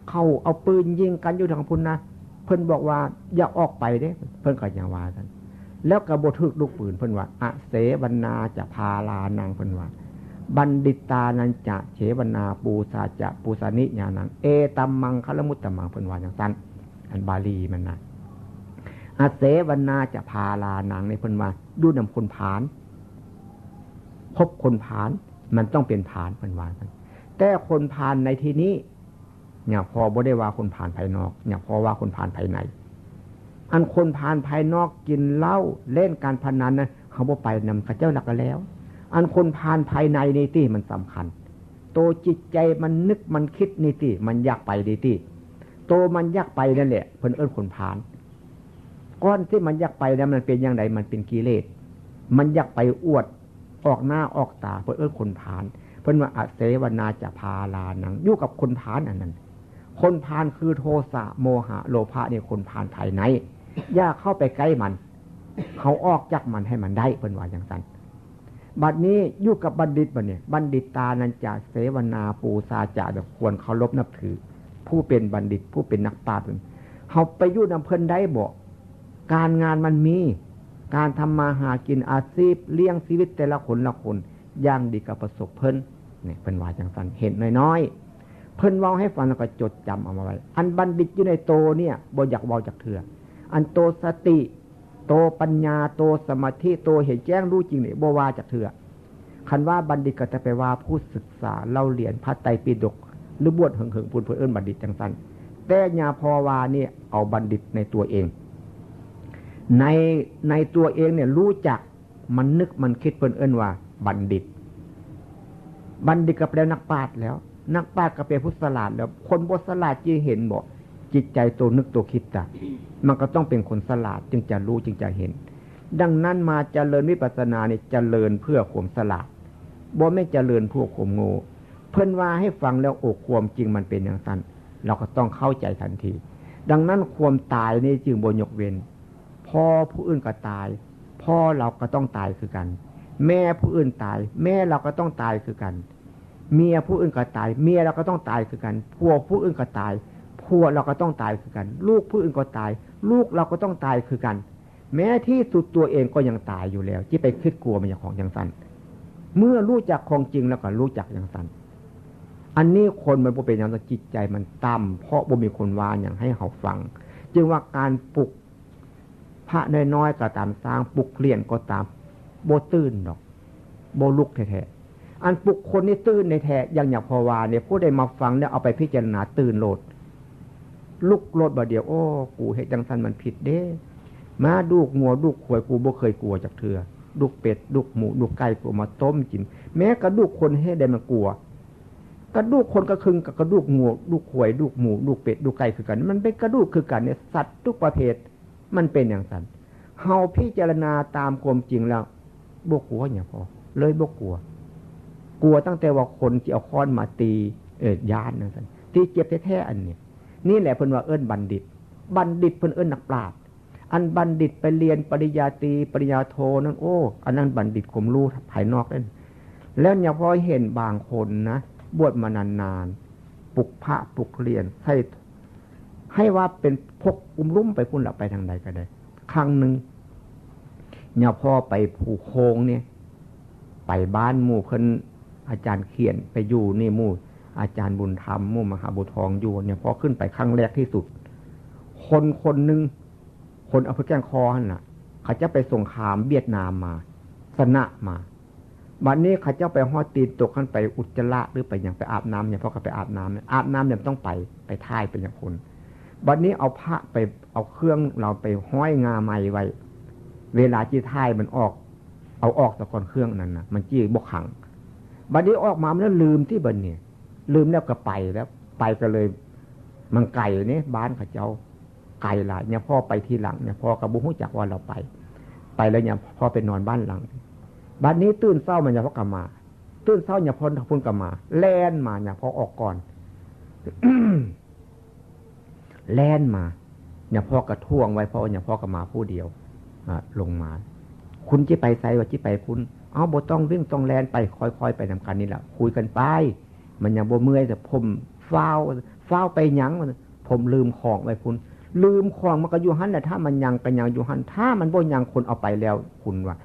เขาเอาปืนยิงกันอยู่ทางพุ่นนะเพิ่นบอกว่าอย่าออกไปเด้เพิ่นก็อย่างว่าซั่นแล้วก็บ่ถึกลูกปืนเพิ่นว่าอเสวนาจะพาลานางเพิ่นว่าบัณฑิตานันจะเฉวนาปูสาจะปูสานิญาณังเอตัมมังคลมุตตมังเพิ่นว่าอย่างนั้นอันบาลีมันนะอาเสวนาจะพาลานางในเพิ่นว่าดูนำคนผานพบคนผานมันต้องเป็นผานเพิ่นว่าซั่นแต่คนผานในที่นี้เนี่ยพอบ่ได้ว่าคนผานภายนอกเนี่ยพอว่าคนผานภายในอันคนผานภายนอกกินเหล้าเล่นการพนันนะเขาบ่ไปนำกับเจ้าหนักกันแล้วอันคนผานภายในนี่ติมันสำคัญโตจิตใจมันนึกมันคิดนี่ติมันอยากไปนี่ติโตมันอยากไปนั่นแหละเพิ่นเอิ้นคนผานก้อนที่มันอยากไปนั้นมันเป็นอย่างไรมันเป็นกิเลสมันอยากไปอวดออกหน้าออกตาเพื่อคนผานเพิ่นว่าอเสวนาจะพาลานังอยู่กับคนผานอันนั้นคนผานคือโทสะโมหะโลภะเนี่ยคนผานภายในอย่าเข้าไปใกล้มันเขาออกจากมันให้มันได้เพิ่นว่าอย่างนั้นบัดนี้อยู่กับบัณฑิตบัดเนี่ยบัณฑิตานันจะเสวนาปูซาจะแบบควรเคารพนับถือผู้เป็นบัณฑิตผู้เป็นนักปราชญ์เขาไปอยู่นำเพิ่นได้บ่การงานมันมีการทำมาหากินอาชีพเลี้ยงชีวิตแต่ละคนละคนอย่างดีกับประสบเพิ่นเนี่ยเพิ่นว่าจังซั่นเห็นน้อยๆเพิ่นเว้าให้ฟังแล้วก็จดจำเอามาไว้อันบัณฑิตอยู่ในโตเนี่ยบ่อยากเว้าจักเทื่ออันโตสติโตปัญญาโตสมาธิโตเห็นแจ้งรู้จริงนี่บ่ว่าจักเทื่อคันว่าบัณฑิตก็จะไปว่าผู้ศึกษาเล่าเรียนพระไตรปิฎกหรือบวชหึงๆพูนเพิ่นเอิ้นบัณฑิตจังซั่นแต่ญาพอว่านี่เอาบัณฑิตในตัวเองในตัวเองเนี่ยรู้จักมันนึกมันคิดเพิ่นเอิ้นว่าบัณฑิตก็แปลนักปราชญ์แล้วนักปราชญ์ก็เป็นผู้ฉลาดแล้วคนบ่ฉลาดจะเห็นบ่จิตใจตัวนึกตัวคิดอ่ะมันก็ต้องเป็นคนฉลาดจึงจะรู้จึงจะเห็นดังนั้นมาเจริญวิปัสสนาเนี่ยเจริญเพื่อความฉลาดบ่ไม่เจริญเพื่อความโง่เพิ่นว่าให้ฟังแล้วโอ้ความจริงมันเป็นอย่างนั้นเราก็ต้องเข้าใจทันทีดังนั้นความตายนี่จึงบ่ยกเว้นพ่อผู้อื่นก็ตายพ่อเราก็ต้องตายคือกันแม่ผู้อื่นตายแม่เราก็ต้องตายคือกัน เมียผู้อื่นก็ตายเมียเราก็ต้องตายคือกันผัวผู้อื่นก็ตายผัวเราก็ต้องตายคือกันลูกผู้อื่นก็ตายลูกเราก็ต้องตายคือกันแม้ที่สุดตัวเองก็ยังตายอยู่แล้วที่ไปคิดกลัวมันอย่างของอย่างสั้นเมื่อรู้จักของจริงแล้วก็รู้จักอย่างสั้นอันนี้คนมันบ่เป็นอย่างนั้นจิตใจมันต่ำเพราะบ่มีคนว่าอย่างให้เขาฟังจึงว่าการปลุกพระน้อยๆก็ตามสร้างปลุกเรียนก็ตามบ่ตื่นดอกบ่ลุกแท้ๆอันปลุกคนนี่ตื่นในแท้อย่างพอว่าเนี่ยผู้ใดมาฟังเนี่ยเอาไปพิจารณาตื่นโลดลุกโลดบ่เดียวโอ้กูเฮ็ดจังซั่นมันผิดเด้มาดูกงัวดูกขวยกูบ่เคยกลัวจักเทื่อดูกเป็ดดูกหมูดูกไก่กูมาต้มกินแม้กระดูกคนให้ได้มันกลัวกระดูกคนก็คึงกับกระดูกงัวดูกขวยดูกหมูดูกเป็ดดูกไก่คือกันมันเป็นกระดูกคือกันเนี่ยสัตว์ทุกประเภทมันเป็นอย่างนั้นเฮาพิจารณาตามความจริงแล้วบ่กลัวเนี่ยพอเลยบ่กลัวกลัวตั้งแต่ว่าคนที่เอาค้อนมาตีญาตินั่นซั่นที่เจ็บแท้ๆอันนี้นี่แหละเพิ่นว่าเอิ้นบัณฑิตบัณฑิตเพิ่นเอิ้นนักปราชญ์อันบัณฑิตไปเรียนปริญญาตรีปริญญาโทนั่นโอ้อันนั้นบัณฑิตความรู้ภายนอกนั่นแล้วเนี่ยพอเห็นบางคนนะบวชมานานๆปลุกพระปลุกเรียนให้ว่าเป็นพกลุ่มไปพุ่นละไปทางใดก็ได้ครั้งหนึ่งเนี่ยพอไปภูโคงเนี่ยไปบ้านหมู่เพิ่นอาจารย์เขียนไปอยู่นี่หมู่อาจารย์บุญธรรมหมู่มหาบุตรทองอยู่เนี่ยพอขึ้นไปครั้งแรกที่สุดคนหนึ่งคนเอาไปแก้งคอหั่นน่ะเขาจะไปสงครามเวียดนามมาชนะมาบัดนี้เขาจะไปฮอดตีนตกขึ้นไปอุจจาระหรือไปอย่างไปอาบน้ำเนี่ยเพราะเขาไปอาบน้ำเนี่ยต้องไปท่ายเป็นอย่างคนบัดนี้เอาพระไปเอาเครื่องเราไปห้อยงาไม้ไว้เวลาที่ท่ายมันออกเอาออกตะกอนเครื่องนั้นนะมันจี้บกขังบัดนี้ออกมาแล้วลืมที่บัดเนี่ยลืมแล้วก็ไปแล้วไปก็เลยมันไก่เนี่ยบ้านเขาเจ้าไก่หลายเนี่ยพ่อไปทีหลังเนี่ยพ่อกระบุหูจักว่าเราไปแล้วเนี่ยพ่อไปนอนบ้านหลังบ้านนี้ตื่นเศร้ามันเนี่ยพ่อกลับมาตื่นเศร้าเนี่ยพ้นกลับมาแล่นมาเนี่ยพ่อออกก่อน แล่นมาเนี่ยพ่อกระท่วงไว้พ่อเนี่ยพ่อกลับมาผู้เดียวลงมาคุณจะไปไสว่าจะไปคุณเอาบ่ต้องวิ่งต้องแล่นไปค่อยๆไปนำกันนี่แหละคุยกันไปมันยังบ่เมื่อยแต่ผมฟ้าวไปหยังผมลืมของไว้คุณลืมของมันก็อยู่หันแหละถ้ามันยังก็ยังอยู่หันถ้ามันบ่ยังคนเอาไปแล้วคุณว่า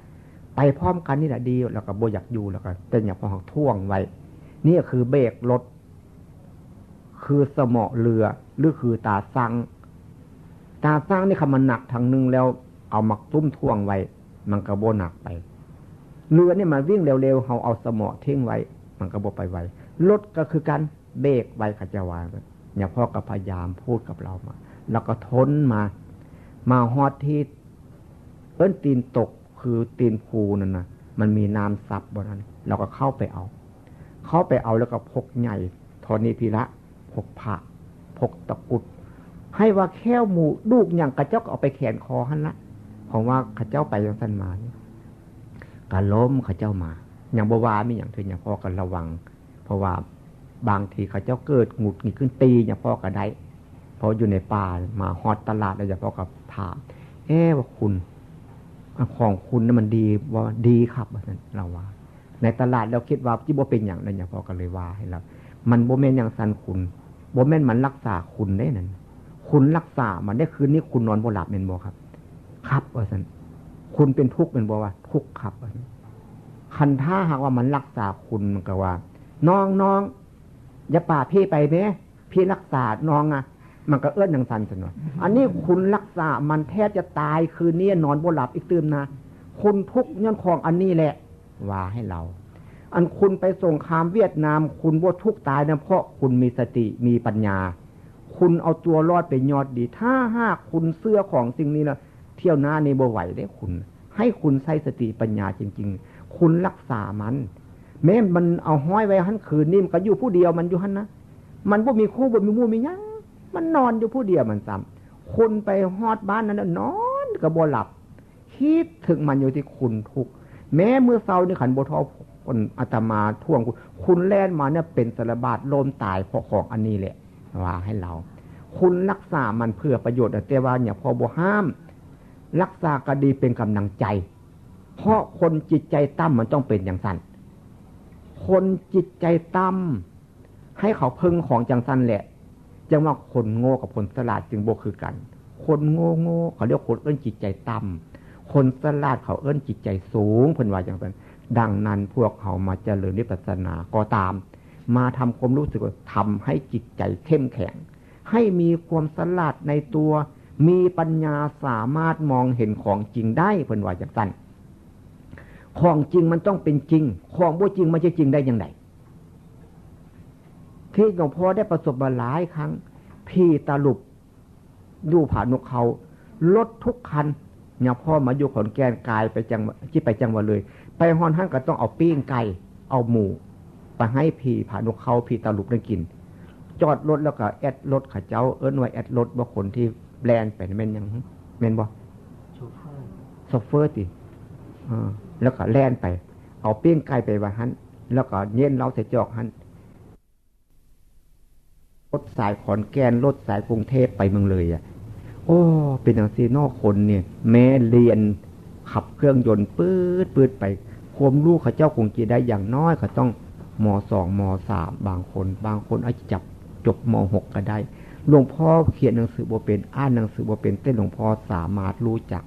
ไปพร้อมกันนี่แหละดีแล้วก็บ่อยากอยู่แล้วก็แต่อย่าพอท่วงไว้นี่คือเบรกรถคือสมอเรือหรือคือตาซังนี่คำมันหนักทางนึงแล้วเอามาตุ้มท่วงไว้มันก็บ่หนักไปเรือนี่มันวิ่งเร็วๆเฮาเอาสมอทิ้งไว้มันก็บ่ไปไวรถก็คือการเบรกไว้ขจาวาเนี่ยพ่อก็พยายามพูดกับเรามาแล้วก็ทนมาฮอดที่เอิ้นตีนตกคือตีนภูนั่นนะมันมีน้ำซับบนนั้นเราก็เข้าไปเอาแล้วก็พกใหญ่ธรณีพีระพกผ้าพกตะกุดให้ว่าแค่หมูลูกอย่างกระเจ้าก็เอาไปแขนคอหันละเพราะว่าข้าเจ้าไปยังสันมาเนี่ยการล้มข้าเจ้ามาอย่างบวามีอย่างเธออย่างพ่อกันระวังเพราะว่าบางทีข้าเจ้าเกิดหงุดหงิดขึ้นตีอย่างพ่อก็ได้พออยู่ในป่ามาฮอดตลาดแล้วอย่างพ่อก็ถามว่าคุณของคุณนั้นมันดีว่าดีครับเราว่าในตลาดเราคิดว่าที่บ่เป็นอย่างนั้นอย่างพ่อก็เลยว่าให้เรามันบ่แม่นอย่างสันคุณบ่แม่นมันรักษาคุณได้นั่นคุณรักษามันได้คืนนี้คุณนอนบ่หลับเป็นบ่ครับว่าสันคุณเป็นทุกข์เป็นบ่ว่าทุกข์ครับคันท่าหากว่ามันรักษาคุณมันก็ว่าน้องอย่าป่าพี่ไปไหมพี่รักษาน้องอ่ะมันก็เอื้อนอย่างสันสนวนอันนี้คุณรักษามันแทบจะตายคืนนี้นอนบ่หลับอีกตื่นนะคุณทุกข์ย้อนของอันนี้แหละว่าให้เราอันคุณไปสงครามเวียดนามคุณบ่ทุกข์ตายนะเพราะคุณมีสติมีปัญญาคุณเอาตัวรอดไปยอดดีถ้าหากคุณเสื้อของสิ่งนี้นะเที่ยวหน้าในบ่ไหวได้คุณให้คุณใช้สติปัญญาจริงๆคุณรักษามันแม้มันเอาห้อยไว้หันคืนนี่มันก็อยู่ผู้เดียวมันอยู่หันนะมันบ่มีคู่บ่มีหมู่มีหยังมันนอนอยู่ผู้เดียวมันซ้ำคุณไปฮอดบ้านนั้นนอนก็บ่หลับคิดถึงมันอยู่ที่คุณทุกแม้เมื่อเช้านี่ขันบ่ทอคนอาตมาท่วงคุณแล่นมาเนี่ยเป็นสารบาดล้มตายเพราะของอันนี้แหละว่าให้เราคุณรักษามันเพื่อประโยชน์แต่ว่าเนี่ยพอบ่ห้ามรักษาก็ดีเป็นกำลังใจเพราะคนจิตใจต่ำมันต้องเป็นอย่างสั้นค คนจิตใจต่ำให้เขาพึ่งของจังสันแหละจังว่าคนโง่กับคนฉลาดจึงบ่คือกันคนโง่เขาเรียกคนเอิ้นจิตใจต่ำคนฉลาดเขาเอิ้นจิตใจสูงเพิ่นว่าจังซั่นดังนั้นพวกเขามาเจริญวิปัสสนาก็ตามมาทำความรู้สึกทำให้จิตใจเข้มแข็งให้มีความฉลาดในตัวมีปัญญาสามารถมองเห็นของจริงได้เพิ่นว่าจังซั่นของจริงมันต้องเป็นจริงของบ่จริงมันจะจริงได้ยังไงที่หลวงพ่อได้ประสบมาหลายครั้งพี่ตาลุบดูผ่านนกเขารถทุกคันเนี่ยพ่อมาอยู่ขอนแก่นกายไปจังที่ไปจังหวัดเลยไปฮอนห้างก็ต้องเอาปิ้งไก่เอาหมูไปให้พี่ผ่านนกเขาพี่ตาลุบได้กินจอดรถแล้วก็แอดรถข้าเจ้าเอิ้นไว้แอดรถว่าคนที่แบรนด์ไปแม่นยังแม่นบ่โชเฟอร์ติแล้วก็แล่นไปเอาปิ้งไก่ไปว่าหันแล้วก็เย็นเราใส่จอกหันรถสายขอนแก่นรถสายกรุงเทพไปเมืองเลยอ่ะโอ้เป็นอย่างซีนอกคนเนี่ยแม้เรียนขับเครื่องยนต์ปืดไปความรู้เขาเจ้าคงจะได้อย่างน้อยเขาต้องม.2 ม.3 บางคนอาจจะจับจบม.6 ก็ได้หลวงพ่อเขียนหนังสือบ่เป็นอ่านหนังสือบ่เป็นแต่หลวงพ่อสามารถรู้จัก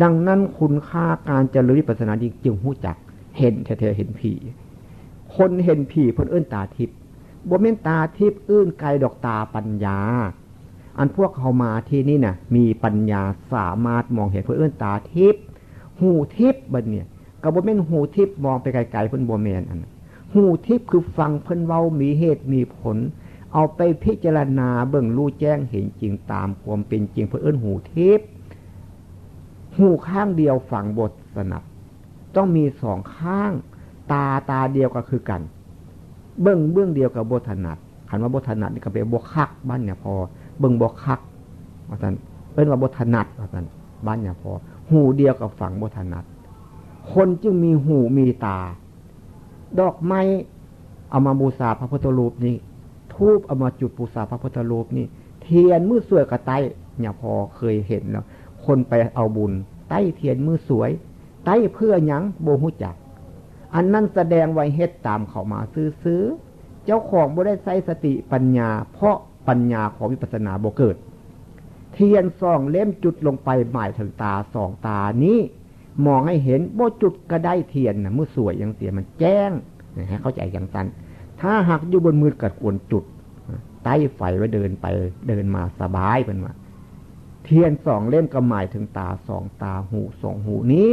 ดังนั้นคุณค่าการเจริญวิปัสสนาจึงรู้จักเห็นแท้ๆเห็นผีคนเห็นผีเพิ่นเอิ้นตาทิพย์บ่แม่นตาทิพย์อื่นไกลดอกตาปัญญาอันพวกเขามาที่นี่น่ะมีปัญญาสามารถมองเห็นเพิ่นเอิ้นตาทิพย์หูทิพย์บัดเนี่ยก็บ่แม่นหูทิพย์มองไปไกลๆเพิ่นบ่แม่นอันหูทิพย์คือฟังเพิ่นเว้ามีเหตุมีผลเอาไปพิจารณาเบิ่งรู้แจ้งเห็นจริงตามความเป็นจริงเพิ่นเอิ้นหูทิพย์หูข้างเดียวฟังบทสนับต้องมีสองข้างตาเดียวก็คือกันเบื้องเดียวกับบทถนัดคันว่าบทถนัดนี่ก็เป็นบทคักบ้านเนี่ยพอเบื้องบทคักว่าซั่นเอิ้นว่าบทถนัดว่าซั่นบ้านเนี่ยพอหูเดียวกับฝั่งบทถนัดคนจึงมีหูมีตาดอกไม้เอามาบูชาพระพุทธรูปนี่ทูบเอามาจุดบูชาพระพุทธรูปนี่เทียนมือสวยกับไต้เนี่ยพอเคยเห็นแล้วคนไปเอาบุญไต้เทียนมือสวยไต้เพื่อหยังบ่ฮู้จักอันนั้นแสดงไว้เฮ็ดตามเขามาซื้อเจ้าของบ่ได้ใช้สติปัญญาเพราะปัญญาของวิปัสสนาบ่เกิดเทียนสองเล่มจุดลงไปหมายถึงตาสองตานี้มองให้เห็นบ่จุดก็ได้เทียนน่ะมือสวยอย่างเสียมันแจ้งให้เข้าใจอย่างนั้นถ้าหากอยู่บนมือกัดควรจุดใต้ไฟไว้เดินไปเดินมาสบายเพิ่นว่าเทียนสองเล่มก็หมายถึงตาสองตาหูสองหูนี้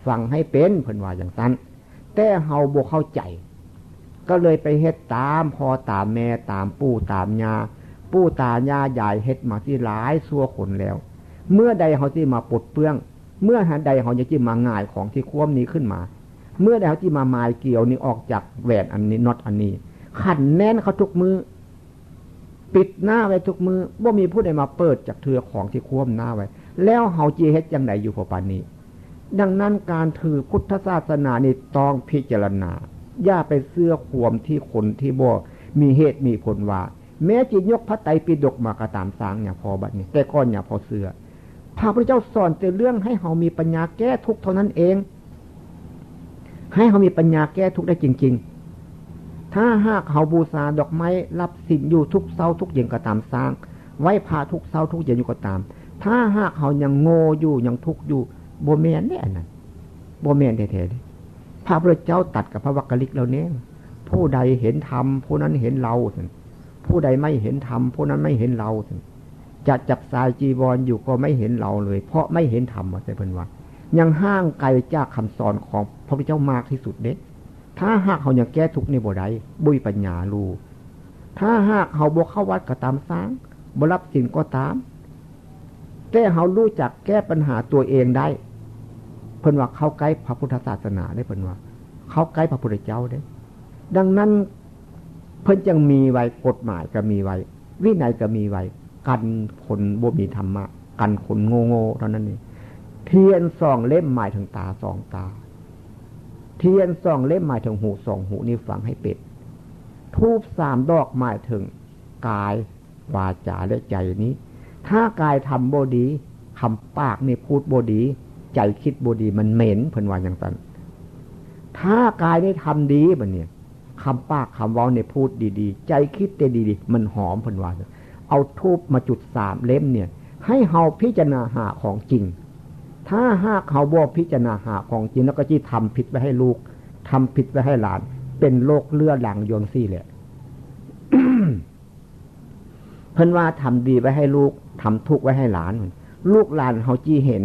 ฟังให้เป็นเพิ่นว่าอย่างนั้นแต่เฮาบ่เข้าใจก็เลยไปเฮ็ดตามพ่อตามแม่ตามปู่ตามย่าปู่ตายายายเฮ็ดมาที่หลายชั่วคนแล้วเมื่อใดเฮาสิมาปลดเปลื้องเมื่อใดเฮาจะสิมาง่ายของที่ควมนี้ขึ้นมาเมื่อใดเฮาสิมาหมายเกี่ยวนี่ออกจากแหวนอันนี้น็อตอันนี้ขันแน่นเขาทุกมือปิดหน้าไว้ทุกมือบ่มีผู้ใดมาเปิดจากเทือของที่ควมหน้าไว้แล้วเฮาสิเฮ็ดจังไดอยู่พอปานนี้ดังนั้นการถือพุทธศาสนานี่ต้องพิจารณาอย่าไปเสื้อความที่คนที่บ่มีเหตุมีผลว่าแม้จิยกพระไตรปิฎกมากระตามสร้างเนี่ยพอบัดนี้แต่ก่อนเนี่ยพอเสื้อพระพุทธเจ้าสอนแต่เรื่องให้เฮามีปัญญาแก้ทุกข์เท่านั้นเองให้เฮามีปัญญาแก้ทุกข์ได้จริงๆถ้าหากเฮาบูชาดอกไม้รับศีลอยู่ทุกเช้าทุกเย็นก็ตามสร้างไหว้พระทุกเช้าทุกเย็นอยู่ก็ตามถ้าหากเฮายังโง่อยู่ยังทุกข์อยู่บ่แม่นแน่นั่นบ่แม่นแท้ๆพระพุทธเจ้าตัดกับพระวักกลิกแล้วเนี่ยผู้ใดเห็นธรรมผู้นั้นเห็นเราผู้ใดไม่เห็นธรรมผู้นั้นไม่เห็นเราจะจับสายจีวรอยู่ก็ไม่เห็นเราเลยเพราะไม่เห็นธรรมว่าแต่เพิ่นว่ายังห่างไกลจากคำสอนของพระพุทธเจ้ามากที่สุดเด้ถ้าหากเฮายังแก้ทุกข์ในบ่ได้บุญปัญญารู้ถ้าหากเฮาบ่เข้าวัดก็ตามสร้างบ่รับศีลก็ตามแต่เฮารู้จักแก้ปัญหาตัวเองได้เพิ่นว่าเข้าใกล้พระพุทธศาสนาได้เพิ่นว่าเข้าใกล้พระพุทธเจ้าได้ดังนั้นเพิ่นจึงมีไว้กฎหมายก็มีไว้วินัยก็มีไว้กันคนบ่มีธรรมะกันคนโง่ๆเท่านั้นนี่เทียนสองเล่มหมายถึงตาสองตาเทียนสองเล่มหมายถึงหูสองหูนี่ฟังให้เป็ดธูปสามดอกหมายถึงกายวาจาและใจนี้ถ้ากายทำบ่ดีคำปากนี่พูดบ่ดีใจคิดบ่ดีมันเหม็นเพิ่นว่าอย่างนั้นถ้ากายได้ทำดีบัดเนี่ย คำปากคำเว้าเนี่ยพูดดีๆใจคิดแต่ดีๆมันหอมเพิ่นว่าเอาทูบมาจุด3 เล่มเนี่ยให้เฮาพิจารณาหาของจริงถ้าหากเขาบ่พิจารณาหาของจริงแล้วก็สิทำผิดไว้ให้ลูกทำผิดไว้ให้หลานเป็นโรคเลือดหลังยงซี่แหละ เพิ่นว่าทำดีไว้ให้ลูกทำทุกข์ไว้ให้หลานลูกหลานเฮาจี้เห็น